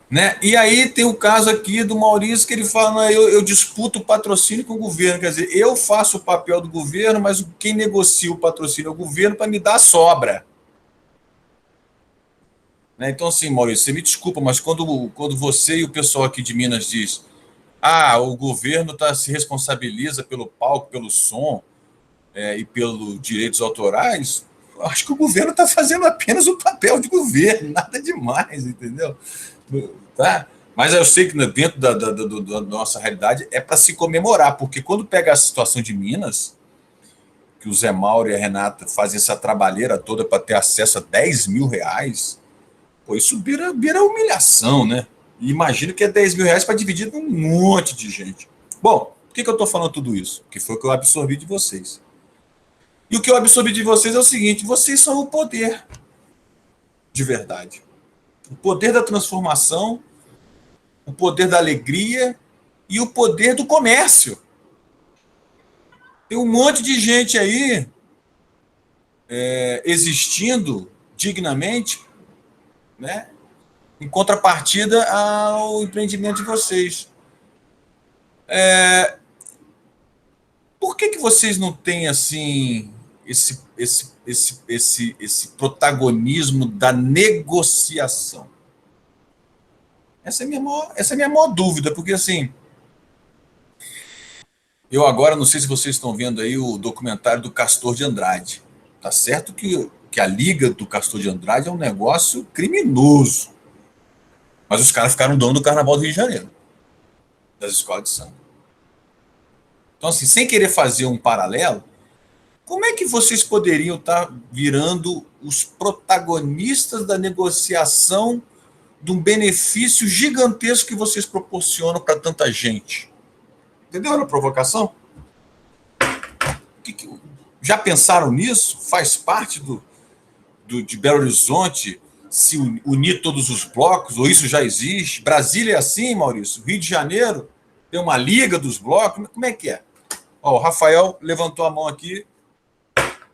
Né? E aí tem o caso aqui do Maurício, que ele fala, eu disputo o patrocínio com o governo, quer dizer, eu faço o papel do governo, mas quem negocia o patrocínio é o governo para me dar a sobra. Né? Então assim, Maurício, você me desculpa, mas quando você e o pessoal aqui de Minas diz, o governo se responsabiliza pelo palco, pelo som e pelos direitos autorais, eu acho que o governo está fazendo apenas o papel de governo, nada demais, entendeu? Tá? Mas eu sei que dentro da nossa realidade é para se comemorar, porque quando pega a situação de Minas, que o Zé Mauro e a Renata fazem essa trabalheira toda para ter acesso a R$10 mil, pô, isso vira humilhação, né? E imagino que é R$10 mil para dividir com um monte de gente. Bom, por que eu estou falando tudo isso? Que foi o que eu absorvi de vocês. E o que eu absorvi de vocês é o seguinte, vocês são o poder de verdade. O poder da transformação, o poder da alegria e o poder do comércio. Tem um monte de gente aí existindo dignamente, né, em contrapartida ao empreendimento de vocês. Por que vocês não têm assim esse protagonismo da negociação? Essa é a minha maior dúvida, porque assim, Eu agora, não sei se vocês estão vendo aí o documentário do Castor de Andrade. Tá certo que a liga do Castor de Andrade é um negócio criminoso. Mas os caras ficaram dono do Carnaval do Rio de Janeiro, das escolas de samba. Então, assim, sem querer fazer um paralelo, como é que vocês poderiam estar virando os protagonistas da negociação de um benefício gigantesco que vocês proporcionam para tanta gente? Entendeu a provocação? Já pensaram nisso? Faz parte de Belo Horizonte se unir todos os blocos? Ou isso já existe? Brasília é assim, Maurício? Rio de Janeiro tem uma liga dos blocos? Como é que é? Ó, o Rafael levantou a mão aqui.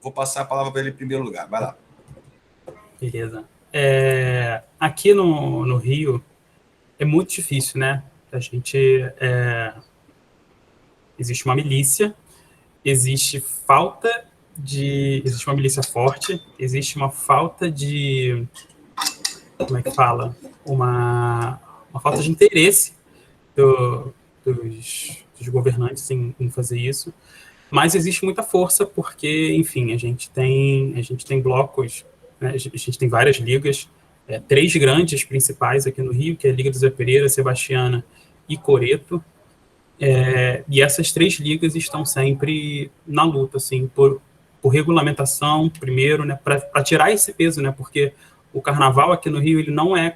Vou passar a palavra para ele em primeiro lugar. Vai lá. Beleza. Aqui no Rio é muito difícil, né? A gente... existe uma milícia, existe uma milícia forte, existe uma falta de... Como é que fala? Uma falta de interesse dos governantes em fazer isso. Mas existe muita força porque, enfim, a gente tem blocos, né, a gente tem várias ligas, 3 grandes principais aqui no Rio, que é a Liga do Zé Pereira, Sebastiana e Coreto, e essas 3 ligas estão sempre na luta, assim, por regulamentação, primeiro, né, para tirar esse peso, né, porque o carnaval aqui no Rio ele não é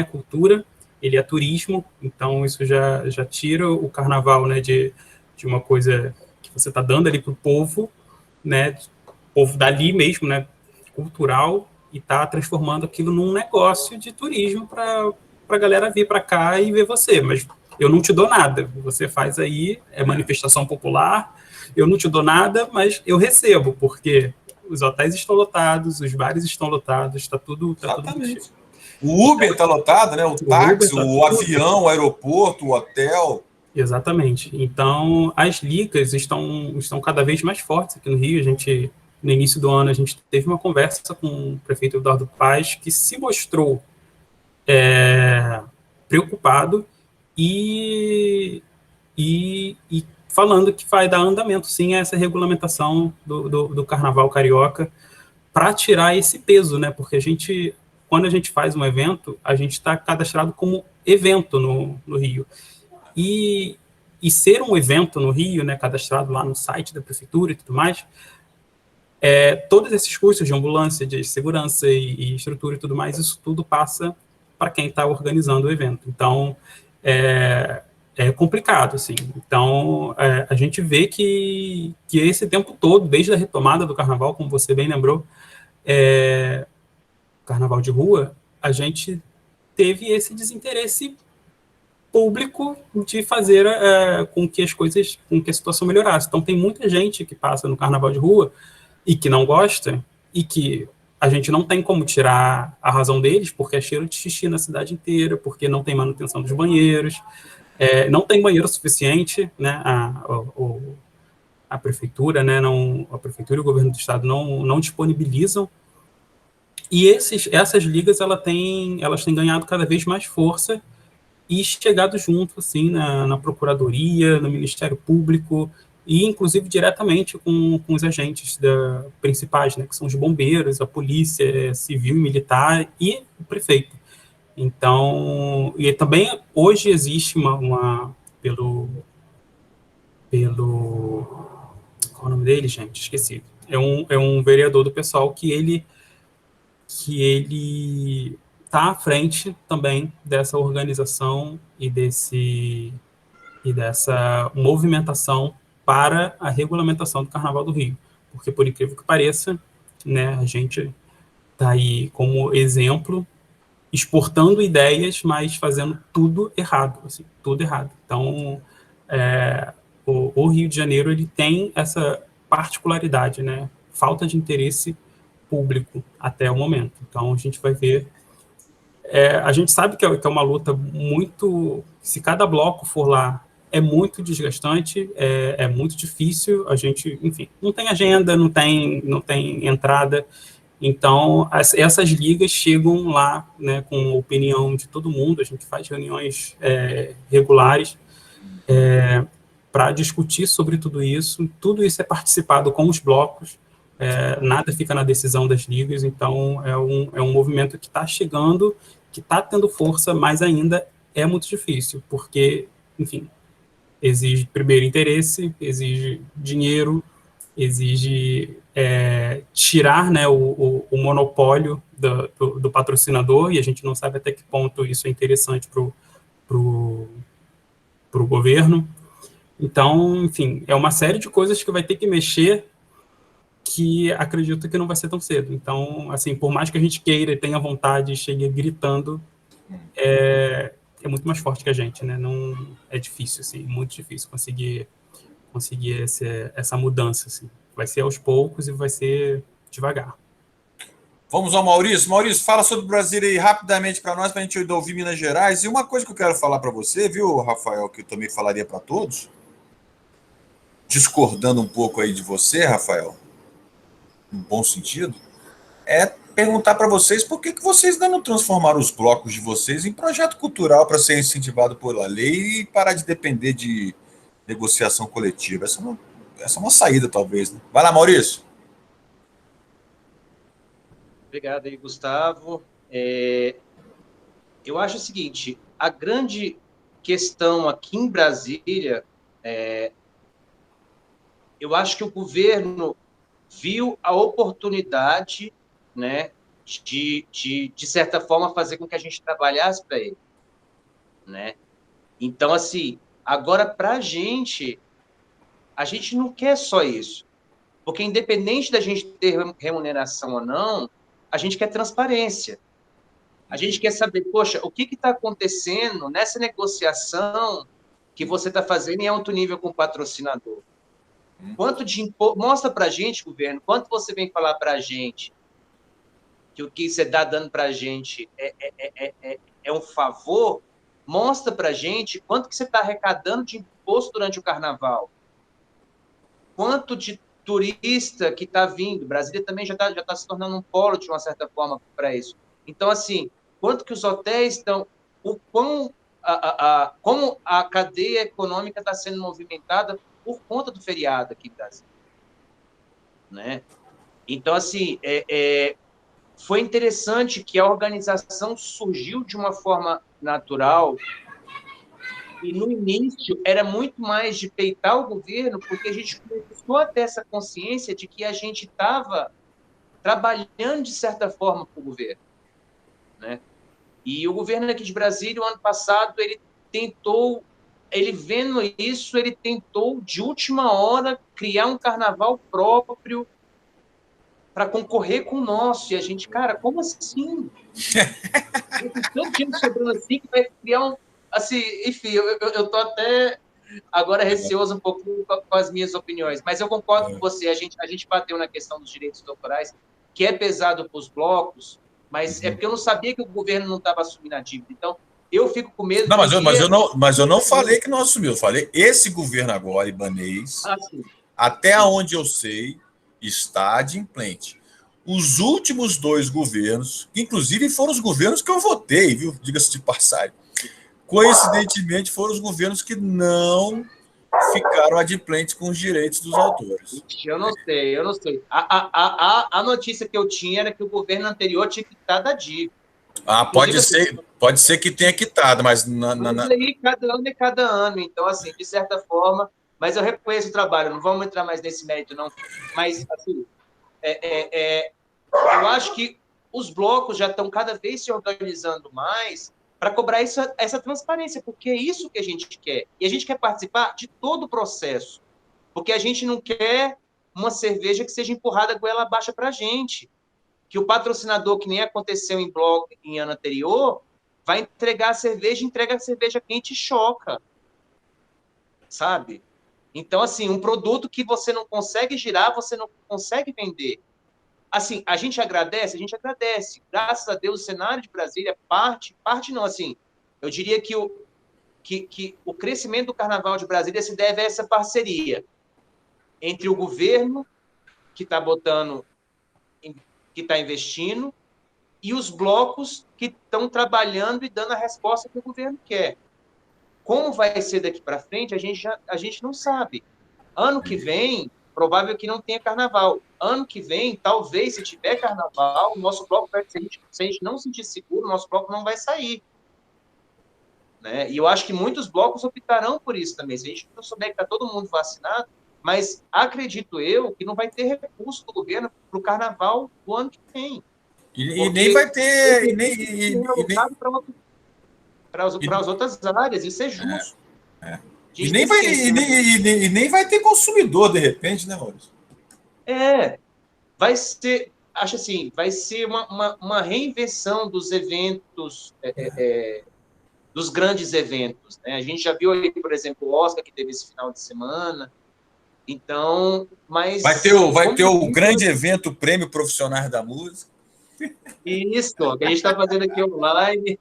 cultura, ele é turismo, então isso já tira o carnaval, né, de uma coisa que você está dando ali para o povo, né, povo dali mesmo, né, cultural, e está transformando aquilo num negócio de turismo para a galera vir para cá e ver você, mas eu não te dou nada, você faz aí, é manifestação popular, eu não te dou nada, mas eu recebo, porque os hotéis estão lotados, os bares estão lotados, está tudo... Exatamente. O Uber está lotado, né? O táxi, o avião, o aeroporto, o hotel... Exatamente. Então, as ligas estão cada vez mais fortes aqui no Rio. No início do ano, a gente teve uma conversa com o prefeito Eduardo Paes, que se mostrou preocupado e falando que vai dar andamento, sim, a essa regulamentação do Carnaval Carioca para tirar esse peso, né? Porque quando a gente faz um evento, a gente está cadastrado como evento no Rio. E ser um evento no Rio, né, cadastrado lá no site da prefeitura e tudo mais, todos esses custos de ambulância, de segurança e estrutura e tudo mais, isso tudo passa para quem está organizando o evento. Então, é complicado, assim. Então, a gente vê que esse tempo todo, desde a retomada do carnaval, como você bem lembrou, carnaval de rua, a gente teve esse desinteresse público de fazer com que a situação melhorasse. Então, tem muita gente que passa no carnaval de rua e que não gosta, e que a gente não tem como tirar a razão deles, porque é cheiro de xixi na cidade inteira, porque não tem manutenção dos banheiros, não tem banheiro suficiente, né, a prefeitura, né, a prefeitura e o governo do estado não disponibilizam, e essas ligas elas têm ganhado cada vez mais força e chegado junto, assim, na Procuradoria, no Ministério Público, e inclusive diretamente com os agentes principais, né, que são os bombeiros, a polícia civil e militar e o prefeito. Então, e também hoje existe pelo qual é o nome dele, gente? Esqueci. É um vereador do PSOL que ele está à frente também dessa organização e dessa movimentação para a regulamentação do Carnaval do Rio. Porque, por incrível que pareça, né, a gente está aí como exemplo, exportando ideias, mas fazendo tudo errado, assim, tudo errado. Então, o Rio de Janeiro ele tem essa particularidade, né, falta de interesse público até o momento. Então, a gente vai ver... a gente sabe que é uma luta muito... Se cada bloco for lá, é muito desgastante, é muito difícil, a gente, enfim, não tem agenda, não tem entrada, então essas ligas chegam lá, né, com a opinião de todo mundo, a gente faz reuniões regulares, para discutir sobre tudo isso é participado com os blocos, nada fica na decisão das ligas, então é um movimento que está chegando, que está tendo força, mas ainda é muito difícil, porque, enfim, exige primeiro interesse, exige dinheiro, exige tirar, né, o monopólio do patrocinador, e a gente não sabe até que ponto isso é interessante para o governo. Então, enfim, é uma série de coisas que vai ter que mexer, que acredito que não vai ser tão cedo. Então, assim, por mais que a gente queira e tenha vontade e chegue gritando, é muito mais forte que a gente, né? Não, é difícil, assim, muito difícil conseguir essa mudança, assim. Vai ser aos poucos e vai ser devagar. Vamos ao Maurício. Maurício, fala sobre o Brasília aí rapidamente para nós, para a gente ouvir Minas Gerais. E uma coisa que eu quero falar para você, viu, Rafael, que eu também falaria para todos, discordando um pouco aí de você, Rafael, no bom sentido, é perguntar para vocês por que vocês ainda não transformaram os blocos de vocês em projeto cultural para ser incentivado pela lei e parar de depender de negociação coletiva. Essa é uma saída, talvez. Né? Vai lá, Maurício. Obrigado aí, Gustavo. Eu acho o seguinte, a grande questão aqui em Brasília, eu acho que o governo viu a oportunidade, né, de certa forma, fazer com que a gente trabalhasse para ele, né? Então, assim, agora, para a gente não quer só isso, porque independente da gente ter remuneração ou não, a gente quer transparência. A gente quer saber, poxa, o que está acontecendo nessa negociação que você está fazendo em alto nível com o patrocinador? Quanto de imposto... Mostra para a gente, governo, quanto você vem falar para a gente que o que você está dando para a gente é um favor? Mostra para a gente quanto que você está arrecadando de imposto durante o carnaval. Quanto de turista que está vindo. Brasília também já tá se tornando um polo, de uma certa forma, para isso. Então, assim, quanto que os hotéis estão... como a cadeia econômica está sendo movimentada por conta do feriado aqui em Brasília. Né? Então, assim, foi interessante que a organização surgiu de uma forma natural e, no início, era muito mais de peitar o governo, porque a gente começou a ter essa consciência de que a gente estava trabalhando, de certa forma, para o governo. Né? E o governo aqui de Brasília, o ano passado, ele vendo isso, ele tentou, de última hora, criar um carnaval próprio para concorrer com o nosso. E a gente, cara, como assim? Tanto dinheiro sobrando assim que vai criar um... Assim, enfim, eu tô até agora receoso um pouco com as minhas opiniões, mas eu concordo com você. A gente bateu na questão dos direitos autorais, que é pesado para os blocos, mas é porque eu não sabia que o governo não estava assumindo a dívida. Então, eu fico com medo... Não, mas eu não falei que não assumiu. Eu falei, esse governo agora, ibanês, até onde eu sei, está adimplente. Os últimos 2 governos, que inclusive foram os governos que eu votei, viu? Diga-se de passagem, coincidentemente foram os governos que não ficaram adimplentes com os direitos dos autores. Eu não sei. A notícia que eu tinha era que o governo anterior tinha quitado a dívida. Pode ser que tenha quitado, mas... Cada ano é cada ano. Então, assim, de certa forma... Mas eu reconheço o trabalho, não vamos entrar mais nesse mérito, não. Mas, assim, eu acho que os blocos já estão cada vez se organizando mais para cobrar essa transparência, porque é isso que a gente quer. E a gente quer participar de todo o processo, porque a gente não quer uma cerveja que seja empurrada goela abaixo para a gente. Que o patrocinador, que nem aconteceu em bloco em ano anterior, vai entregar a cerveja, entrega a cerveja quente e choca. Sabe? Então, assim, um produto que você não consegue girar, você não consegue vender. Assim, a gente agradece. Graças a Deus, o cenário de Brasília parte não, assim, eu diria que o crescimento do Carnaval de Brasília se deve a essa parceria entre o governo, que está botando, que está investindo, e os blocos que estão trabalhando e dando a resposta que o governo quer. Como vai ser daqui para frente, a gente não sabe. Ano que vem, provável que não tenha carnaval. Ano que vem, talvez, se tiver carnaval, o nosso bloco vai ser, se a gente não sentir seguro, o nosso bloco não vai sair. Né? E eu acho que muitos blocos optarão por isso também. Se a gente não souber que está todo mundo vacinado, mas acredito eu que não vai ter recurso do governo para o carnaval do ano que vem. E nem vai ter... Para as outras áreas, isso é justo. E nem vai ter consumidor, de repente, né, Maurício? Vai ser, acho assim, vai ser uma reinvenção dos eventos, dos grandes eventos. Né? A gente já viu aí, por exemplo, o Oscar, que teve esse final de semana. Então, mas... Vai ter o grande evento Prêmio Profissionais da Música. Isso, que a gente está fazendo aqui online.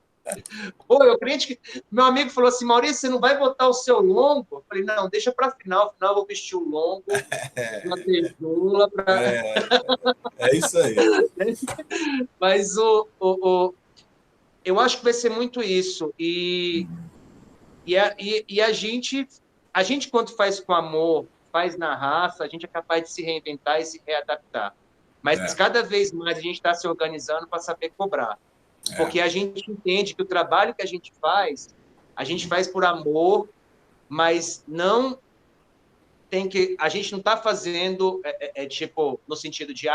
Pô, eu acredito que... Meu amigo falou assim, Maurício, você não vai botar o seu longo? Eu falei, não, deixa para final eu vou vestir o longo, uma tejula para... É isso aí. Mas eu acho que vai ser muito isso. E a gente, quando faz com amor, faz na raça, a gente é capaz de se reinventar e se readaptar. Mas cada vez mais a gente está se organizando para saber cobrar. Porque a gente entende que o trabalho que a gente faz por amor, mas não tem que... A gente não está fazendo, tipo, no sentido de,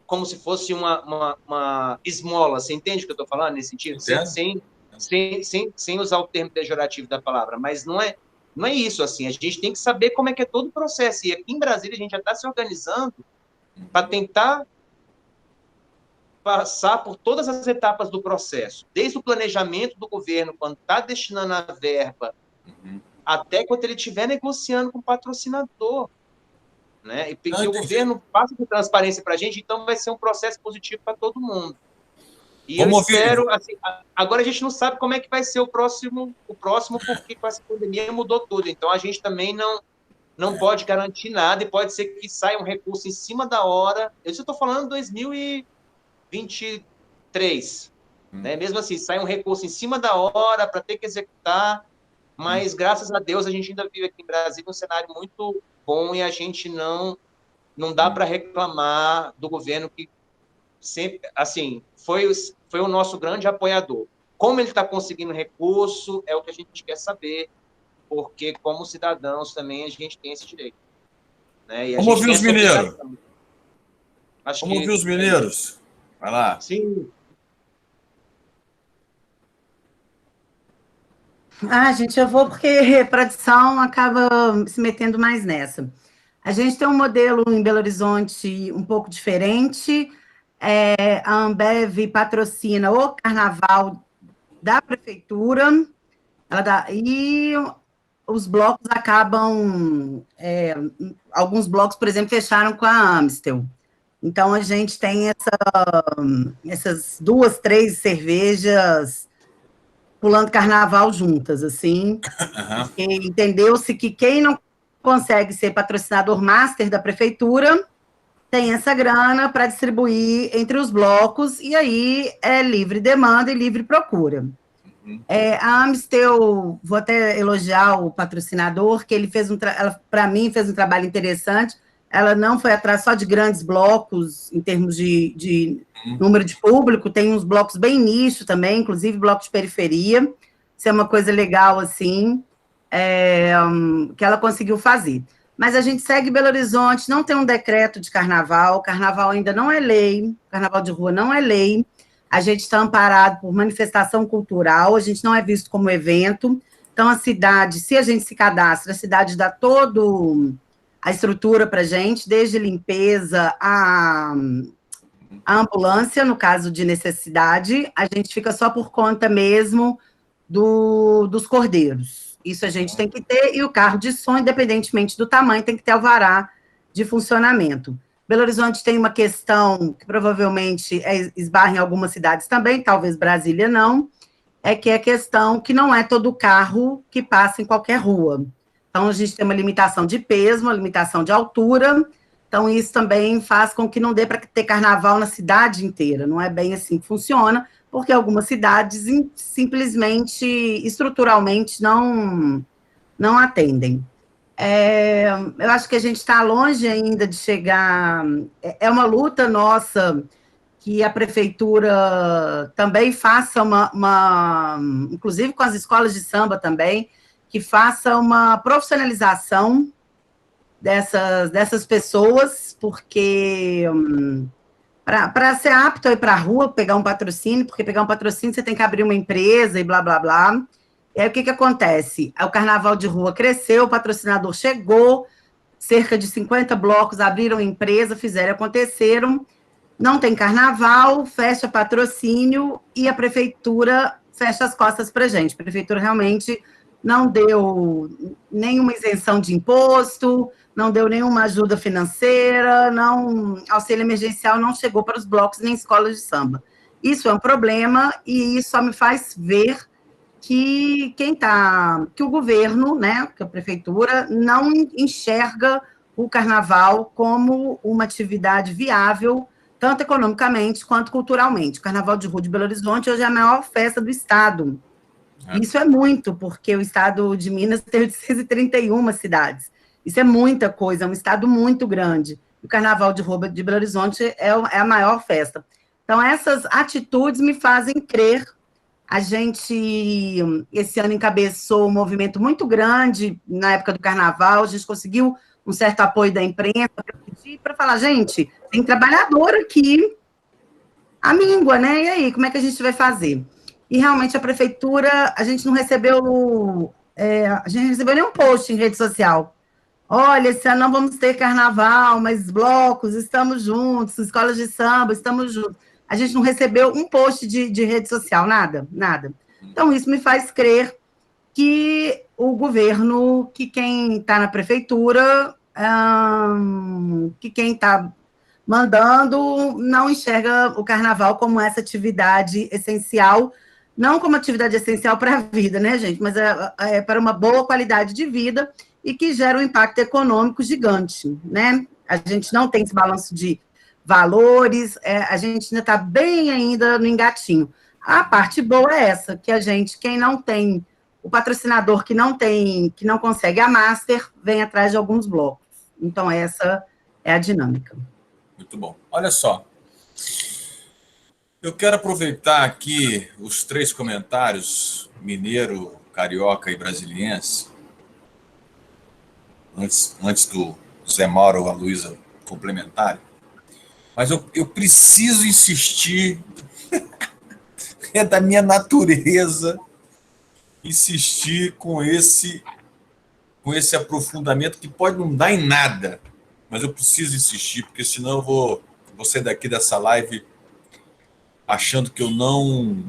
como se fosse uma esmola. Você entende o que eu estou falando nesse sentido? Sem usar o termo pejorativo da palavra. Mas não é isso, assim. A gente tem que saber como é que é todo o processo. E aqui em Brasília a gente já está se organizando para tentar passar por todas as etapas do processo, desde o planejamento do governo, quando está destinando a verba, até quando ele estiver negociando com o patrocinador. Né? E que o governo passe de transparência para a gente, então vai ser um processo positivo para todo mundo. E eu espero, assim, agora a gente não sabe como é que vai ser o próximo, porque com essa pandemia mudou tudo, então a gente também não pode garantir nada, e pode ser que saia um recurso em cima da hora. Eu estou falando 2023, né? Mesmo assim, sai um recurso em cima da hora para ter que executar, mas graças a Deus a gente ainda vive aqui em Brasília um cenário muito bom e a gente não dá para reclamar do governo, que sempre, assim, foi o nosso grande apoiador. Como ele está conseguindo recurso é o que a gente quer saber, porque como cidadãos também a gente tem esse direito. Né? Vamos ouvir os mineiros. Vamos ouvir os mineiros. Vai lá. Sim. Gente, eu vou porque tradição acaba se metendo mais nessa. A gente tem um modelo em Belo Horizonte um pouco diferente. A Ambev patrocina o carnaval da prefeitura, e os blocos acabam... alguns blocos, por exemplo, fecharam com a Amstel. Então, a gente tem essas 2, 3 cervejas pulando carnaval juntas, assim. Entendeu-se que quem não consegue ser patrocinador master da prefeitura tem essa grana para distribuir entre os blocos, e aí é livre demanda e livre procura. A Amstel, vou até elogiar o patrocinador, que ele para mim, fez um trabalho interessante. Ela não foi atrás só de grandes blocos, em termos de número de público, tem uns blocos bem nicho também, inclusive blocos de periferia. Isso é uma coisa legal, assim, que ela conseguiu fazer. Mas a gente segue Belo Horizonte, não tem um decreto de carnaval, carnaval ainda não é lei, carnaval de rua não é lei, a gente está amparado por manifestação cultural, a gente não é visto como evento. Então, a cidade, se a gente se cadastra, a cidade dá todo a estrutura para a gente, desde limpeza a ambulância, no caso de necessidade, a gente fica só por conta mesmo dos cordeiros. Isso a gente tem que ter, e o carro de som, independentemente do tamanho, tem que ter alvará de funcionamento. Belo Horizonte tem uma questão que provavelmente esbarra em algumas cidades também, talvez Brasília não, que é a questão que não é todo carro que passa em qualquer rua. Então, a gente tem uma limitação de peso, uma limitação de altura, então isso também faz com que não dê para ter carnaval na cidade inteira, não é bem assim que funciona, porque algumas cidades simplesmente, estruturalmente, não atendem. Eu acho que a gente está longe ainda de chegar... É uma luta nossa que a prefeitura também faça inclusive com as escolas de samba também, que faça uma profissionalização dessas pessoas, porque para ser apto a ir para a rua, pegar um patrocínio, porque pegar um patrocínio você tem que abrir uma empresa e blá, blá, blá. E aí o que acontece? O carnaval de rua cresceu, o patrocinador chegou, cerca de 50 blocos abriram empresa, fizeram, aconteceram, não tem carnaval, fecha patrocínio e a prefeitura fecha as costas para a gente. A prefeitura realmente não deu nenhuma isenção de imposto, não deu nenhuma ajuda financeira, auxílio emergencial não chegou para os blocos nem escolas de samba. Isso é um problema e isso só me faz ver que o governo, né, que a prefeitura, não enxerga o carnaval como uma atividade viável, tanto economicamente quanto culturalmente. O Carnaval de Rua de Belo Horizonte hoje é a maior festa do estado. Isso é muito, porque o estado de Minas tem 831 cidades. Isso é muita coisa, é um estado muito grande. O Carnaval de Rua de Belo Horizonte é a maior festa. Então, essas atitudes me fazem crer. A gente, esse ano, encabeçou um movimento muito grande na época do Carnaval, a gente conseguiu um certo apoio da imprensa para falar, gente, tem trabalhador aqui, a míngua, né? E aí, como é que a gente vai fazer? E realmente a prefeitura, a gente não recebeu nenhum post em rede social. Olha, esse ano não vamos ter carnaval, mas blocos, estamos juntos, escolas de samba, estamos juntos. A gente não recebeu um post de rede social, nada. Então, isso me faz crer que o governo, que quem está na prefeitura, que quem está mandando, não enxerga o carnaval como essa atividade essencial, não como atividade essencial para a vida, né, gente? Mas é para uma boa qualidade de vida e que gera um impacto econômico gigante, né? A gente não tem esse balanço de valores, a gente ainda está bem ainda no engatinho. A parte boa é essa, que a gente, quem não tem, o patrocinador que não consegue a master, vem atrás de alguns blocos. Então, essa é a dinâmica. Muito bom. Olha só, eu quero aproveitar aqui os 3 comentários, mineiro, carioca e brasiliense, antes do Zé Mauro ou a Luísa complementarem. Mas eu preciso insistir, é da minha natureza, insistir com esse aprofundamento que pode não dar em nada, mas eu preciso insistir, porque senão eu vou sair daqui dessa live achando que eu não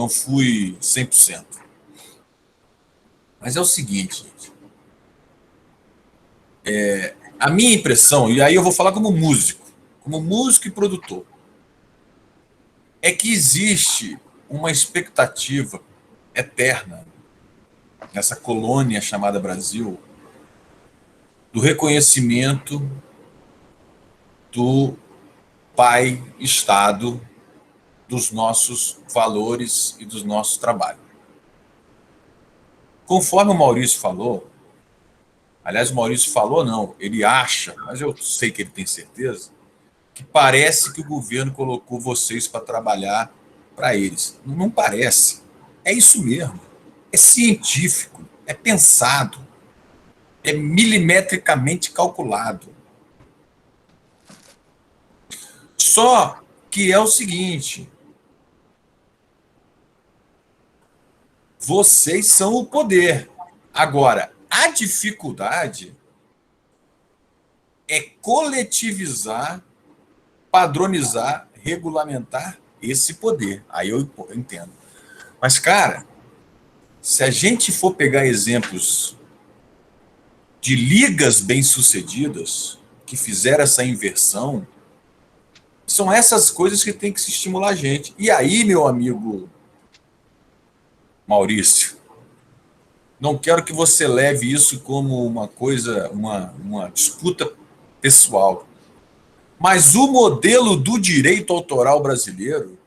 fui 100%. Mas é o seguinte, gente. A minha impressão, e aí eu vou falar como músico e produtor, é que existe uma expectativa eterna nessa colônia chamada Brasil do reconhecimento do pai Estado dos nossos valores e dos nossos trabalhos. Conforme o Maurício falou, aliás, o Maurício falou não, ele acha, mas eu sei que ele tem certeza, que parece que o governo colocou vocês para trabalhar para eles. Não parece. É isso mesmo. É científico, é pensado, é milimetricamente calculado. Só que é o seguinte, vocês são o poder. Agora, a dificuldade é coletivizar, padronizar, regulamentar esse poder. Aí eu entendo. Mas, cara, se a gente for pegar exemplos de ligas bem-sucedidas que fizeram essa inversão, são essas coisas que tem que se estimular a gente. E aí, meu amigo Maurício, não quero que você leve isso como uma coisa, uma disputa pessoal. Mas o modelo do direito autoral brasileiro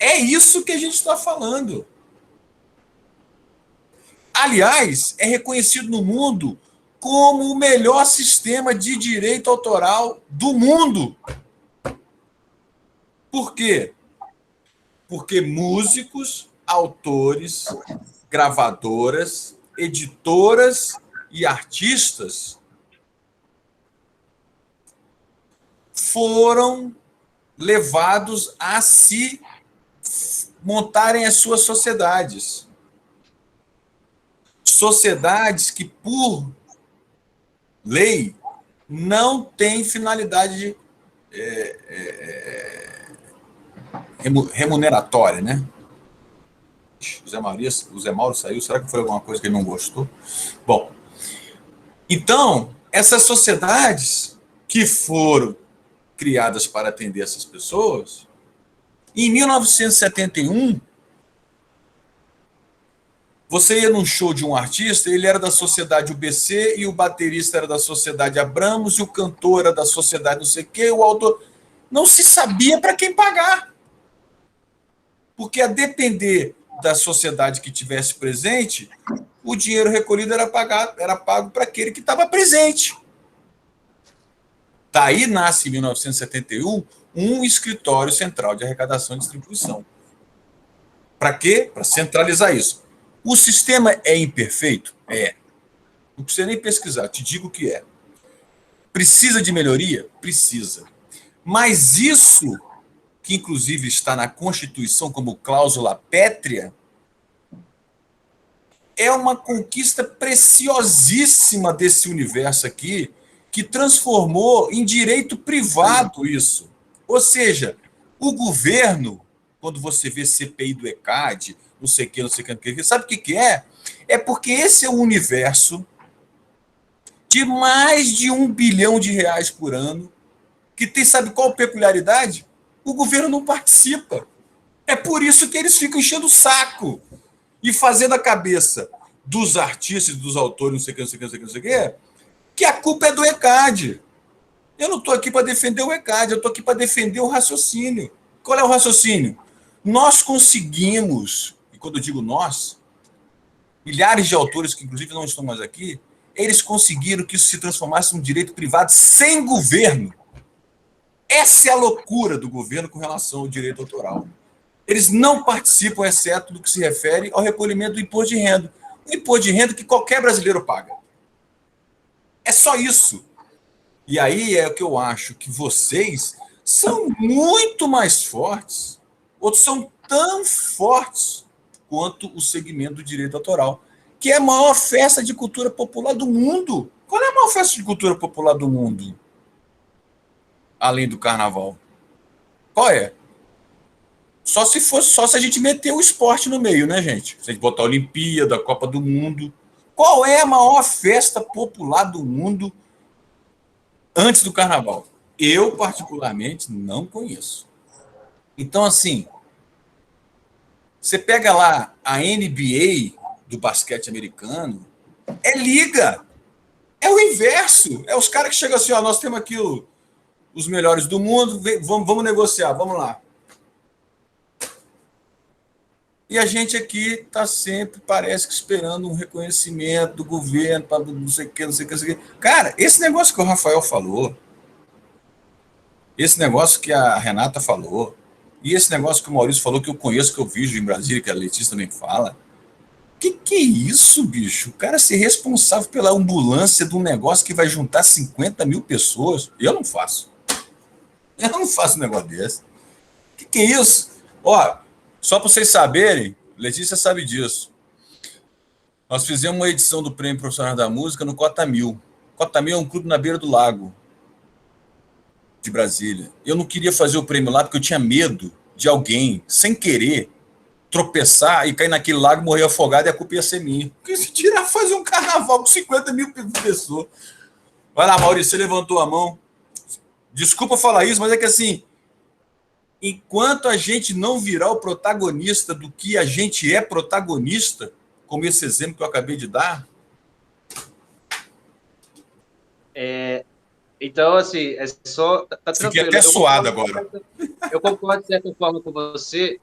É isso que a gente está falando. Aliás, é reconhecido no mundo como o melhor sistema de direito autoral do mundo. Por quê? Porque músicos, autores, gravadoras, editoras e artistas foram levados a se montarem as suas sociedades. Sociedades que, por lei, não têm finalidade remuneratória, né? O Zé Mauro saiu, será que foi alguma coisa que ele não gostou? Bom, então, essas sociedades que foram criadas para atender essas pessoas, em 1971, você ia num show de um artista, ele era da sociedade UBC, e o baterista era da sociedade Abramos, e o cantor era da sociedade não sei o quê, o autor... Não se sabia para quem pagar. Porque, a depender da sociedade que tivesse presente, o dinheiro recolhido era pago para aquele que estava presente. Daí nasce, em 1971, um escritório central de arrecadação e distribuição. Para quê? Para centralizar isso. O sistema é imperfeito? É. Não precisa nem pesquisar, te digo que é. Precisa de melhoria? Precisa. Mas isso, que inclusive está na Constituição como cláusula pétrea, é uma conquista preciosíssima desse universo aqui, que transformou em direito privado isso. Ou seja, o governo, quando você vê CPI do ECAD, não sei o que, sabe o que é? É porque esse é um universo de mais de R$1 bilhão por ano, que tem, sabe qual peculiaridade? O governo não participa. É por isso que eles ficam enchendo o saco e fazendo a cabeça dos artistas, dos autores, não sei o que a culpa é do ECAD. Eu não estou aqui para defender o ECAD, eu estou aqui para defender o raciocínio. Qual é o raciocínio? Nós conseguimos, e quando eu digo nós, milhares de autores que inclusive não estão mais aqui, eles conseguiram que isso se transformasse num direito privado sem governo. Essa é a loucura do governo com relação ao direito autoral. Eles não participam, exceto do que se refere ao recolhimento do imposto de renda. O imposto de renda que qualquer brasileiro paga. É só isso. E aí é o que eu acho, que vocês são muito mais fortes, outros são tão fortes quanto o segmento do direito autoral, que é a maior festa de cultura popular do mundo. Qual é a maior festa de cultura popular do mundo? Além do carnaval. Qual é? Só se a gente meter o esporte no meio, né, gente? Se a gente botar a Olimpíada, a Copa do Mundo. Qual é a maior festa popular do mundo antes do carnaval? Eu, particularmente, não conheço. Então, assim, você pega lá a NBA do basquete americano, é liga. É o inverso. É os caras que chegam assim, ó, nós temos aqui os melhores do mundo, vamos negociar, vamos lá. E a gente aqui está sempre, parece que esperando um reconhecimento do governo, para não sei o que, não sei o que, não sei o que. Cara, esse negócio que o Rafael falou, esse negócio que a Renata falou, e esse negócio que o Maurício falou, que eu conheço, que eu vejo em Brasília, que a Letícia também fala, que é isso, bicho? O cara ser responsável pela ambulância de um negócio que vai juntar 50 mil pessoas, eu não faço. Eu não faço um negócio desse. Que é isso? Ó, só para vocês saberem, Letícia sabe disso. Nós fizemos uma edição do Prêmio Profissional da Música no Cota Mil. Cota Mil é um clube na beira do lago de Brasília. Eu não queria fazer o prêmio lá porque eu tinha medo de alguém, sem querer, tropeçar e cair naquele lago, morrer afogado e a culpa ia ser minha. Porque se tirar, fazer um carnaval com 50 mil pessoas. Vai lá, Maurício, você levantou a mão. Desculpa falar isso, mas é que assim, enquanto a gente não virar o protagonista do que a gente é protagonista, como esse exemplo que eu acabei de dar. Então, assim, é só... Tá Fiquei tranquilo. até suado agora. Eu concordo de certa forma com você,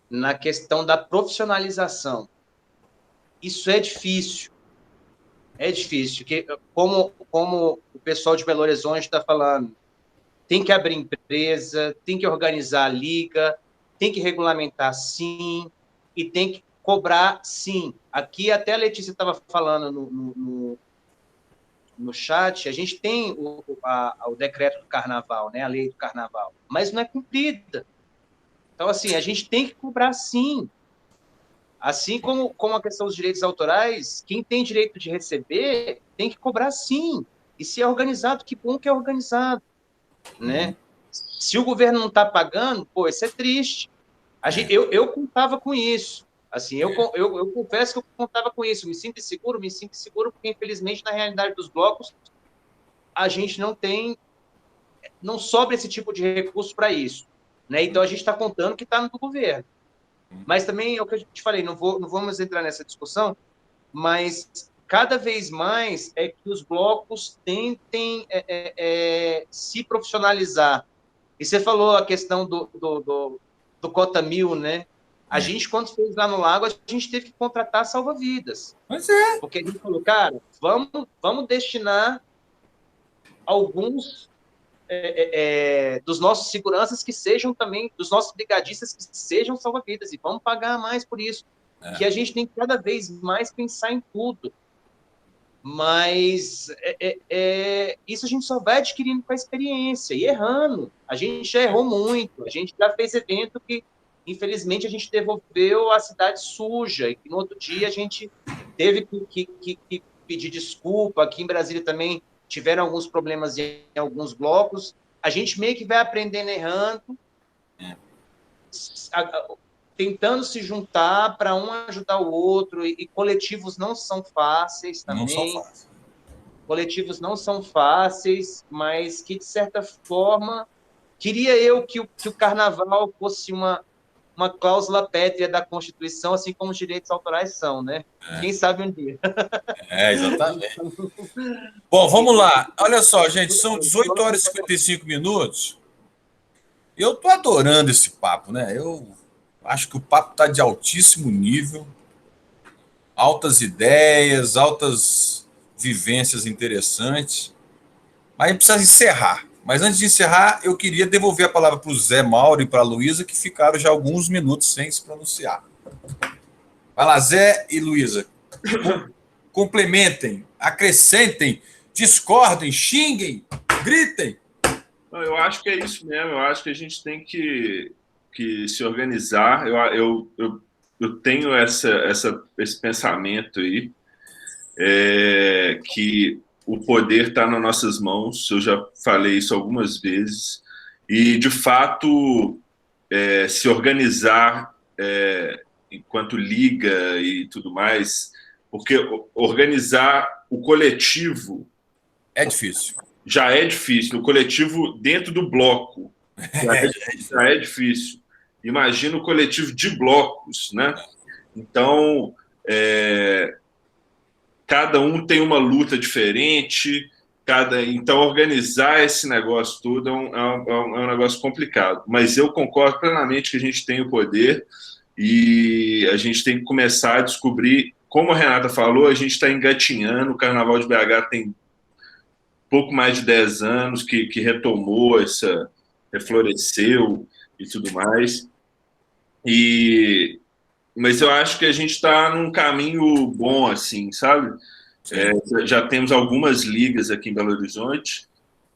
na questão da profissionalização. Isso é difícil. É difícil, porque como o pessoal de Belo Horizonte está falando, tem que abrir empresa, tem que organizar a liga, tem que regulamentar sim, e tem que cobrar sim. Aqui até a Letícia estava falando no chat, a gente tem o decreto do carnaval, né, a lei do carnaval, mas não é cumprida. Então, assim, a gente tem que cobrar sim. Assim como a questão dos direitos autorais, quem tem direito de receber tem que cobrar sim. E se é organizado, que bom que é organizado, né? Se o governo não está pagando, pô, isso é triste. Eu contava com isso. Assim, eu confesso que eu contava com isso. Me sinto seguro porque, infelizmente, na realidade dos blocos, a gente não sobra esse tipo de recurso para isso, né? Então, a gente está contando que está no governo. Mas também é o que eu te falei, não vamos entrar nessa discussão, mas cada vez mais é que os blocos tentem se profissionalizar. E você falou a questão do Cota 1000, né? A gente, quando fez lá no Lago, a gente teve que contratar salva-vidas. Pois é. Porque a gente falou, cara, vamos destinar alguns dos nossos seguranças que sejam também, dos nossos brigadistas que sejam salva-vidas, e vamos pagar mais por isso. Que a gente tem que cada vez mais pensar em tudo. Mas isso a gente só vai adquirindo com a experiência e errando. A gente já errou muito, a gente já fez evento que, infelizmente, a gente devolveu a cidade suja, e que no outro dia a gente teve que pedir desculpa. Aqui em Brasília também tiveram alguns problemas em alguns blocos. A gente meio que vai aprendendo errando, tentando se juntar para um ajudar o outro, e coletivos não são fáceis também. Não são fáceis. Coletivos não são fáceis, mas que, de certa forma, queria eu que o carnaval fosse uma cláusula pétrea da Constituição, assim como os direitos autorais são, né? Quem sabe um dia. Exatamente. Bom, vamos lá. Olha só, gente, são 18 horas e 55 minutos. Eu tô adorando esse papo, né? Eu acho que o papo está de altíssimo nível, altas ideias, altas vivências interessantes. Mas a gente precisa encerrar. Mas antes de encerrar, eu queria devolver a palavra para o Zé Mauro e para a Luísa, que ficaram já alguns minutos sem se pronunciar. Vai lá, Zé e Luísa. Complementem, acrescentem, discordem, xinguem, gritem. Eu acho que é isso mesmo. Eu acho que a gente tem que se organizar. Eu tenho esse pensamento aí, que o poder está nas nossas mãos. Eu já falei isso algumas vezes. E, de fato, se organizar enquanto liga e tudo mais, porque organizar o coletivo é difícil. Já é difícil. O coletivo dentro do bloco já é difícil. Imagina o coletivo de blocos, né? Então, cada um tem uma luta diferente. Então, organizar esse negócio tudo é um negócio complicado. Mas eu concordo plenamente que a gente tem o poder e a gente tem que começar a descobrir, como a Renata falou, a gente está engatinhando. O Carnaval de BH tem pouco mais de 10 anos que retomou, refloresceu e tudo mais. Mas eu acho que a gente está num caminho bom, assim, sabe? Já temos algumas ligas aqui em Belo Horizonte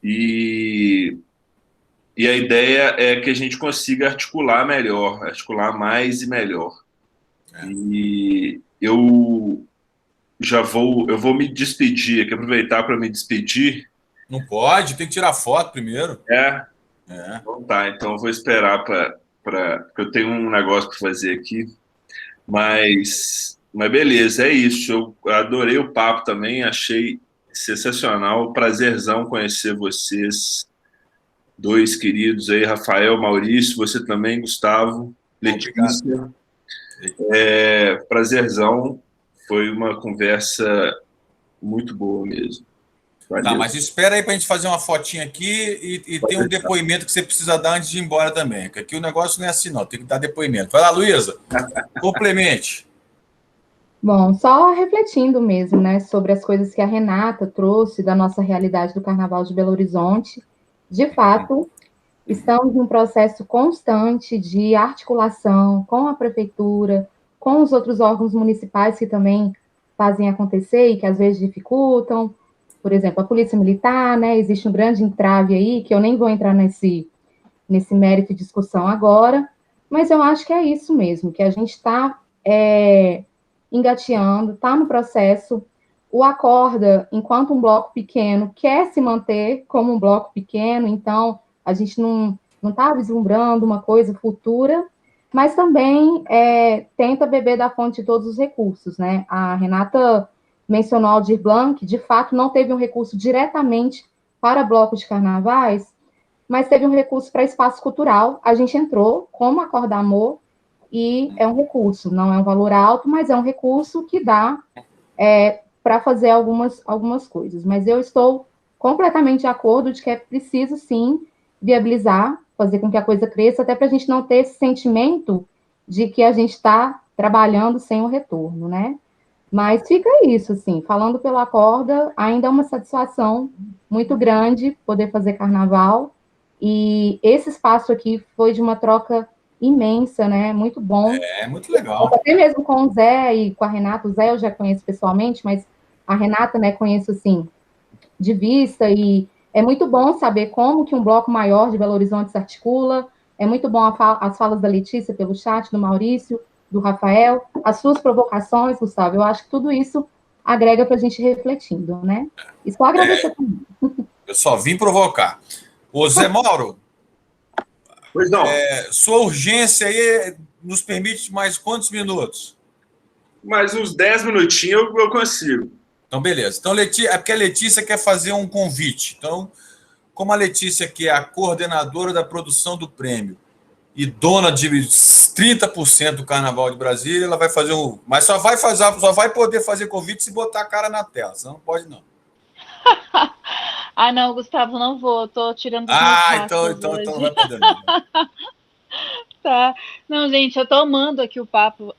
e a ideia é que a gente consiga articular melhor, articular mais e melhor. E eu vou me despedir aqui, aproveitar para me despedir. Não pode, tem que tirar foto primeiro. Então tá, então eu vou esperar porque eu tenho um negócio para fazer aqui. Mas beleza, é isso. Eu adorei o papo também, achei sensacional. Prazerzão conhecer vocês, dois queridos aí, Rafael, Maurício, você também, Gustavo, Letícia. Prazerzão. Foi uma conversa muito boa mesmo. Tá, mas espera aí para a gente fazer uma fotinha aqui e tem um depoimento que você precisa dar antes de ir embora também. Que aqui o negócio não é assim, não. Tem que dar depoimento. Vai lá, Luísa. Complemente. Bom, só refletindo mesmo, né, sobre as coisas que a Renata trouxe da nossa realidade do Carnaval de Belo Horizonte. De fato, estamos em um processo constante de articulação com a prefeitura, com os outros órgãos municipais que também fazem acontecer e que às vezes dificultam. Por exemplo, a Polícia Militar, né? Existe um grande entrave aí, que eu nem vou entrar nesse mérito de discussão agora, mas eu acho que é isso mesmo, que a gente está engateando, está no processo. O Acorda, enquanto um bloco pequeno, quer se manter como um bloco pequeno, então a gente não está vislumbrando uma coisa futura, mas também tenta beber da fonte de todos os recursos, né? A Renata mencionou Aldir Blanc, de fato não teve um recurso diretamente para blocos de carnavais, mas teve um recurso para espaço cultural. A gente entrou como Acorda Amor, e é um recurso, não é um valor alto, mas é um recurso que dá para fazer algumas coisas. Mas eu estou completamente de acordo de que é preciso, sim, viabilizar, fazer com que a coisa cresça, até para a gente não ter esse sentimento de que a gente está trabalhando sem o retorno, né? Mas fica isso, assim, falando pela Acorda, ainda é uma satisfação muito grande poder fazer carnaval, e esse espaço aqui foi de uma troca imensa, né? Muito bom. É muito legal. Até mesmo com o Zé e com a Renata. O Zé eu já conheço pessoalmente, mas a Renata, né, conheço, assim, de vista, e é muito bom saber como que um bloco maior de Belo Horizonte se articula. É muito bom as falas da Letícia pelo chat, do Maurício, do Rafael, as suas provocações, Gustavo. Eu acho que tudo isso agrega para a gente ir refletindo, né? E só agradecer também. Eu só vim provocar. Ô, Zé Mauro, Pois não. sua urgência aí nos permite mais quantos minutos? Mais uns 10 minutinhos eu consigo. Então, beleza. Então, é porque a Letícia quer fazer um convite. Então, como a Letícia, que é a coordenadora da produção do prêmio e dona de 30% do Carnaval de Brasília, ela vai fazer um... Mas só vai poder fazer convite se botar a cara na tela, senão não pode, não. Ah, não, Gustavo, não vou. Tô tirando os meus rastos então hoje. não vai poder, não. Tá. Não, gente, eu tô amando aqui o papo.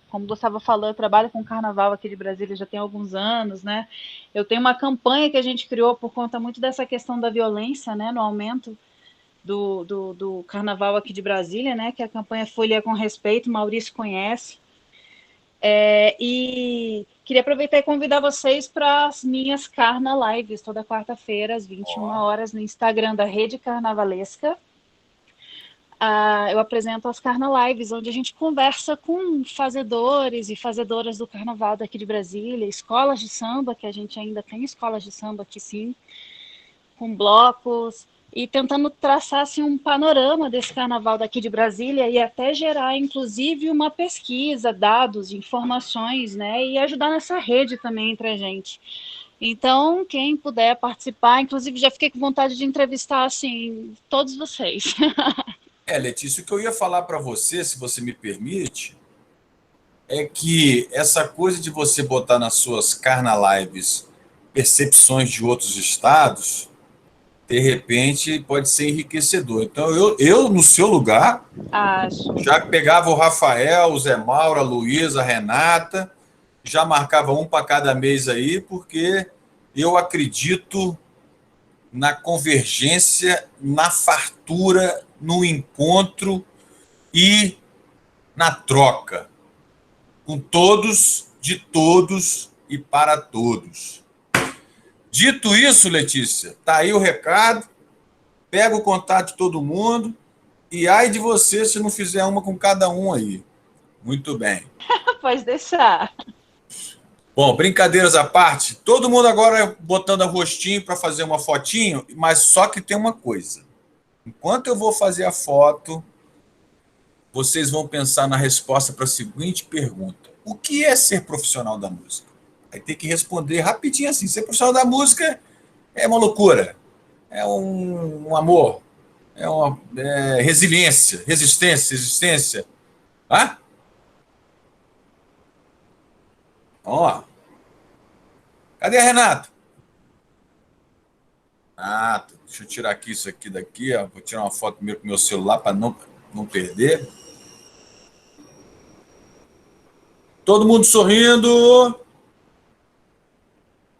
Como o Gustavo falou, eu trabalho com carnaval aqui de Brasília já tem alguns anos, né? Eu tenho uma campanha que a gente criou por conta muito dessa questão da violência, né? No aumento do carnaval aqui de Brasília, né? Que é a campanha Folia com Respeito, Maurício conhece. E queria aproveitar e convidar vocês para as minhas Carna Lives, toda quarta-feira, às 21 horas, no Instagram da Rede Carnavalesca. Eu apresento as Carna Lives, onde a gente conversa com fazedores e fazedoras do carnaval daqui de Brasília, escolas de samba, que a gente ainda tem escolas de samba aqui sim, com blocos, e tentando traçar assim, um panorama desse carnaval daqui de Brasília e até gerar, inclusive, uma pesquisa, dados, informações, né, e ajudar nessa rede também entre a gente. Então, quem puder participar, inclusive já fiquei com vontade de entrevistar, assim, todos vocês. Letícia, o que eu ia falar para você, se você me permite, é que essa coisa de você botar nas suas Carna Lives percepções de outros estados, de repente, pode ser enriquecedor. Então, eu no seu lugar, já pegava o Rafael, o Zé Mauro, a Luísa, a Renata, já marcava um para cada mês aí, porque eu acredito na convergência, na fartura, no encontro e na troca, com todos, de todos e para todos. Dito isso, Letícia, tá aí o recado, pega o contato de todo mundo e ai de você se não fizer uma com cada um aí. Muito bem. Pode deixar. Bom, brincadeiras à parte, todo mundo agora botando a rostinho para fazer uma fotinho, mas só que tem uma coisa. Enquanto eu vou fazer a foto, vocês vão pensar na resposta para a seguinte pergunta. O que é ser profissional da música? Aí tem que responder rapidinho assim. Ser profissional da música é uma loucura, é um amor, é uma resiliência, existência. Ah? Vamos lá. Cadê a Renata? Ah, deixa eu tirar aqui isso aqui daqui, ó. Vou tirar uma foto primeiro com o meu celular para não perder. Todo mundo sorrindo.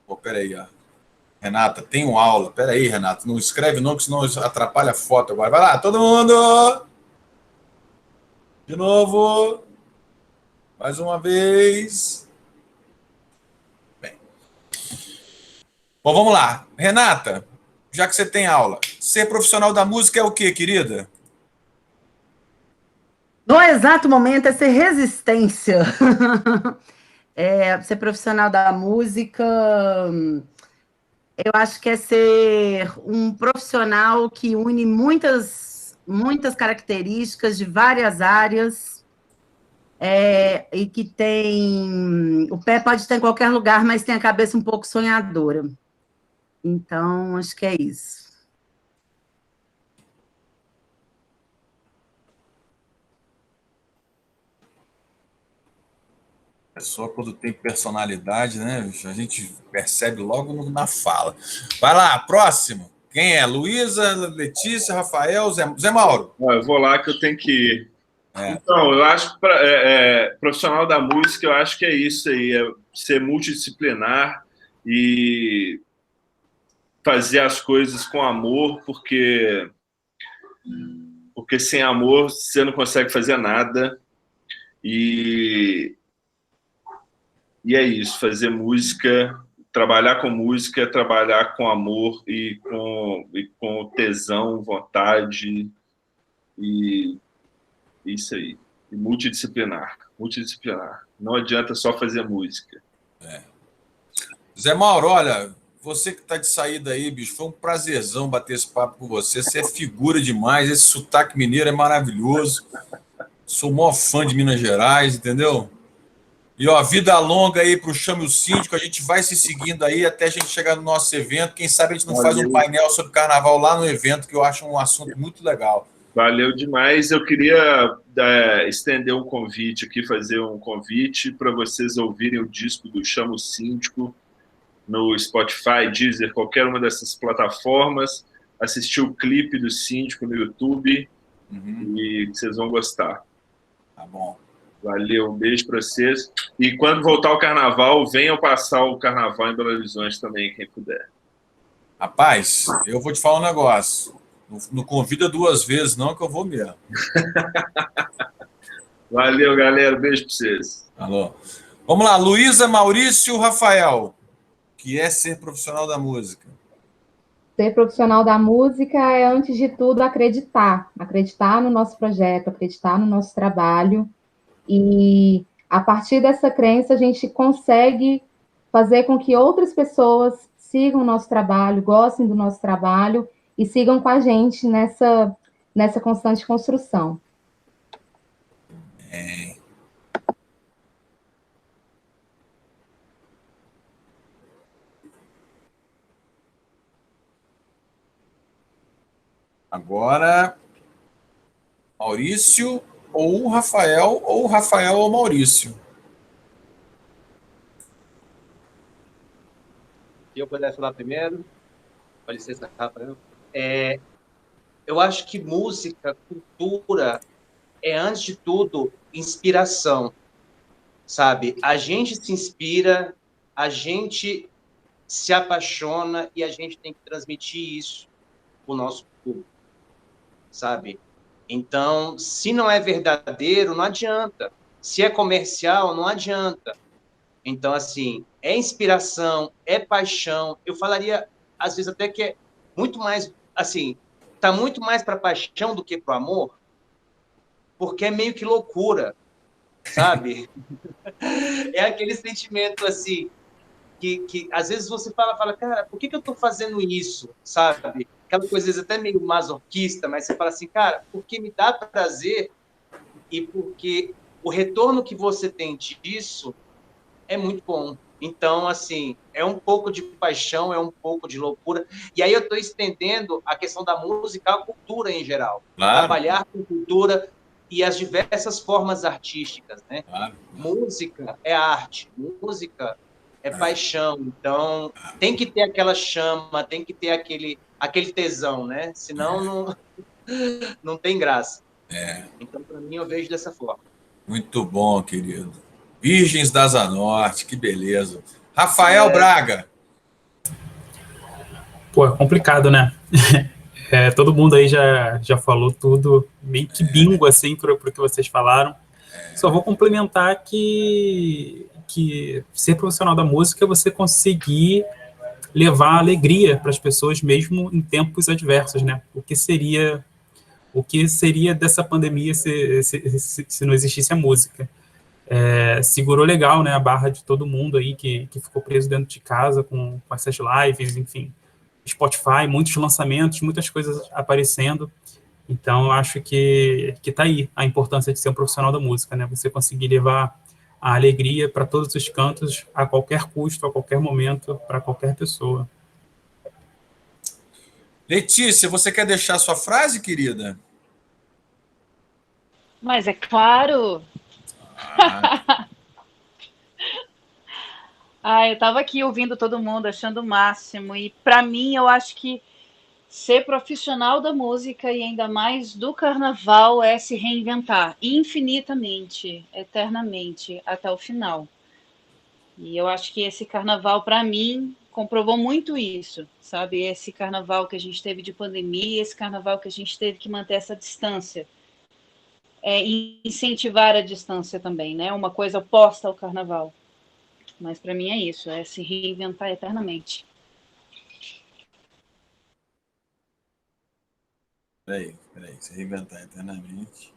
Pô, peraí, ó. Renata, tenho aula. Peraí, Renata, não escreve não, que senão atrapalha a foto agora. Vai lá, todo mundo! De novo. Mais uma vez. Bem. Bom, vamos lá. Renata, já que você tem aula, ser profissional da música é o quê, querida? No exato momento é ser resistência. Ser profissional da música, eu acho que é ser um profissional que une muitas características de várias áreas, e que tem... O pé pode estar em qualquer lugar, mas tem a cabeça um pouco sonhadora. Então, acho que é isso. É só quando tem personalidade, né? A gente percebe logo na fala. Vai lá, próximo. Quem é? Luísa, Letícia, Rafael, Zé Mauro? Eu vou lá que eu tenho que ir. Então, eu acho que profissional da música, eu acho que é isso aí, é ser multidisciplinar e fazer as coisas com amor, porque sem amor você não consegue fazer nada. E é isso, fazer música, trabalhar com música é trabalhar com amor e com tesão, vontade, e isso aí. E multidisciplinar. Não adianta só fazer música. Zé Mauro, olha, você que está de saída aí, bicho, foi um prazerzão bater esse papo com você. Você é figura demais, esse sotaque mineiro é maravilhoso. Sou o maior fã de Minas Gerais, entendeu? E, ó, vida longa aí para o Chame o Síndico. A gente vai se seguindo aí até a gente chegar no nosso evento. Quem sabe a gente não faz um painel sobre carnaval lá no evento, que eu acho um assunto muito legal. Valeu demais. Eu queria estender um convite aqui, fazer um convite para vocês ouvirem o disco do Chame o Síndico no Spotify, Deezer, qualquer uma dessas plataformas. Assistir o clipe do Síndico no YouTube e vocês vão gostar. Tá bom. Valeu, um beijo para vocês. E quando voltar o carnaval, venham passar o carnaval em Belo Horizonte também, quem puder. Rapaz, eu vou te falar um negócio. Não convida 2 vezes, não, que eu vou mesmo. Valeu, galera. Beijo para vocês. Alô. Vamos lá, Luísa, Maurício, Rafael. Que é ser profissional da música? Ser profissional da música é, antes de tudo, acreditar no nosso projeto, acreditar no nosso trabalho. E, a partir dessa crença, a gente consegue fazer com que outras pessoas sigam o nosso trabalho, gostem do nosso trabalho e sigam com a gente nessa constante construção. Agora, Maurício ou Rafael ou Maurício. Se eu puder falar primeiro, com licença, Rafael. Eu acho que música, cultura, é, antes de tudo, inspiração, sabe? A gente se inspira, a gente se apaixona e a gente tem que transmitir isso para o nosso público, sabe? Então, se não é verdadeiro, não adianta. Se é comercial, não adianta. Então, assim, é inspiração, é paixão. Eu falaria, às vezes, até que é muito mais, assim, tá muito mais para paixão do que para o amor, porque é meio que loucura, sabe? É aquele sentimento, assim, que às vezes você fala, cara, por que eu estou fazendo isso, sabe? Aquela coisa, às vezes, até meio masoquista, mas você fala assim, cara, porque me dá prazer e porque o retorno que você tem disso é muito bom. Então, assim, é um pouco de paixão, é um pouco de loucura. E aí eu estou estendendo a questão da música à cultura em geral. Claro. Trabalhar com cultura e as diversas formas artísticas, né? Claro. Música é arte. Música é paixão. Então, tem que ter aquela chama, tem que ter aquele tesão, né? Senão não tem graça. Então, para mim, eu vejo dessa forma. Muito bom, querido. Virgens da Asa Norte, que beleza. Rafael Braga. Pô, é complicado, né? Todo mundo aí já falou tudo, meio que bingo, assim, pro que vocês falaram. Só vou complementar que ser profissional da música é você conseguir levar alegria para as pessoas mesmo em tempos adversos, né? O que seria dessa pandemia se não existisse a música? Segurou legal, né, a barra de todo mundo aí que ficou preso dentro de casa com essas lives, enfim, Spotify, muitos lançamentos, muitas coisas aparecendo. Então, eu acho que tá aí a importância de ser um profissional da música, né? Você conseguir levar a alegria para todos os cantos, a qualquer custo, a qualquer momento, para qualquer pessoa. Letícia, você quer deixar sua frase, querida? Mas é claro. Eu estava aqui ouvindo todo mundo, achando o máximo. E, para mim, eu acho que ser profissional da música e ainda mais do carnaval é se reinventar infinitamente, eternamente, até o final. E eu acho que esse carnaval, para mim, comprovou muito isso, sabe? Esse carnaval que a gente teve de pandemia, esse carnaval que a gente teve que manter essa distância. E incentivar a distância também, né? Uma coisa oposta ao carnaval. Mas para mim é isso, é se reinventar eternamente. Peraí, se reinventar eternamente.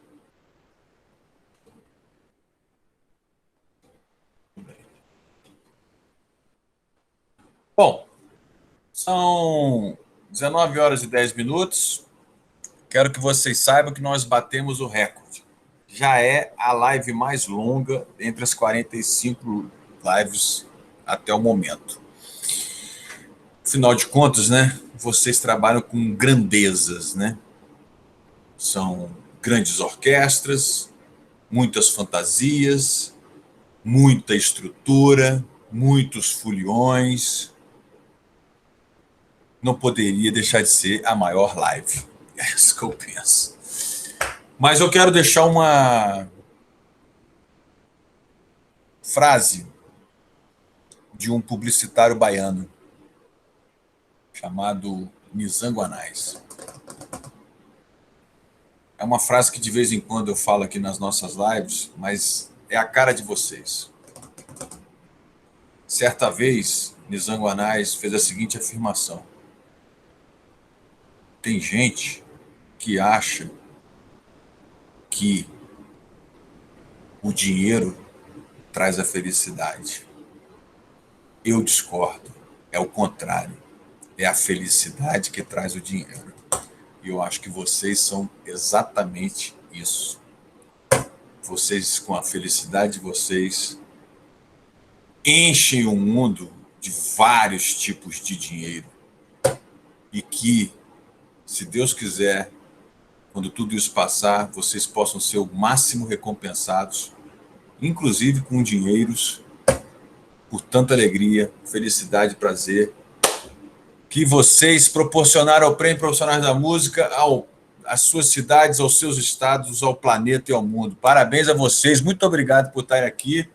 Bom, são 19 horas e 10 minutos. Quero que vocês saibam que nós batemos o recorde. Já é a live mais longa entre as 45 lives até o momento. Afinal de contas, né? Vocês trabalham com grandezas, né? São grandes orquestras, muitas fantasias, muita estrutura, muitos foliões. Não poderia deixar de ser a maior live. É isso que eu penso. Mas eu quero deixar uma frase de um publicitário baiano chamado Nizango Anais. É uma frase que de vez em quando eu falo aqui nas nossas lives, mas é a cara de vocês. Certa vez, Nizango Anais fez a seguinte afirmação: tem gente que acha que o dinheiro traz a felicidade. Eu discordo. É o contrário. É a felicidade que traz o dinheiro. E eu acho que vocês são exatamente isso. Vocês, com a felicidade de vocês, enchem o mundo de vários tipos de dinheiro. E que, se Deus quiser, quando tudo isso passar, vocês possam ser o máximo recompensados, inclusive com dinheiros, por tanta alegria, felicidade e prazer que vocês proporcionaram ao Prêmio Profissionais da Música, às suas cidades, aos seus estados, ao planeta e ao mundo. Parabéns a vocês, muito obrigado por estarem aqui.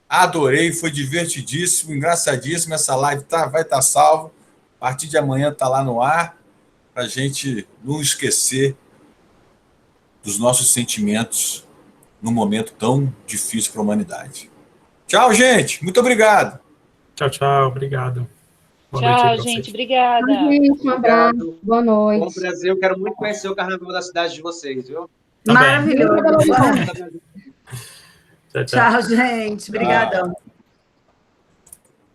Adorei, foi divertidíssimo, engraçadíssimo. Essa live vai estar salva. A partir de amanhã está lá no ar, para a gente não esquecer dos nossos sentimentos num momento tão difícil para a humanidade. Tchau, gente. Muito obrigado. Tchau. Obrigado. Tchau, gente. Obrigada. Um abraço. Boa noite. Bom prazer. Eu quero muito conhecer o carnaval da cidade de vocês, viu? Maravilhoso. Tchau. Tchau, gente. Obrigadão.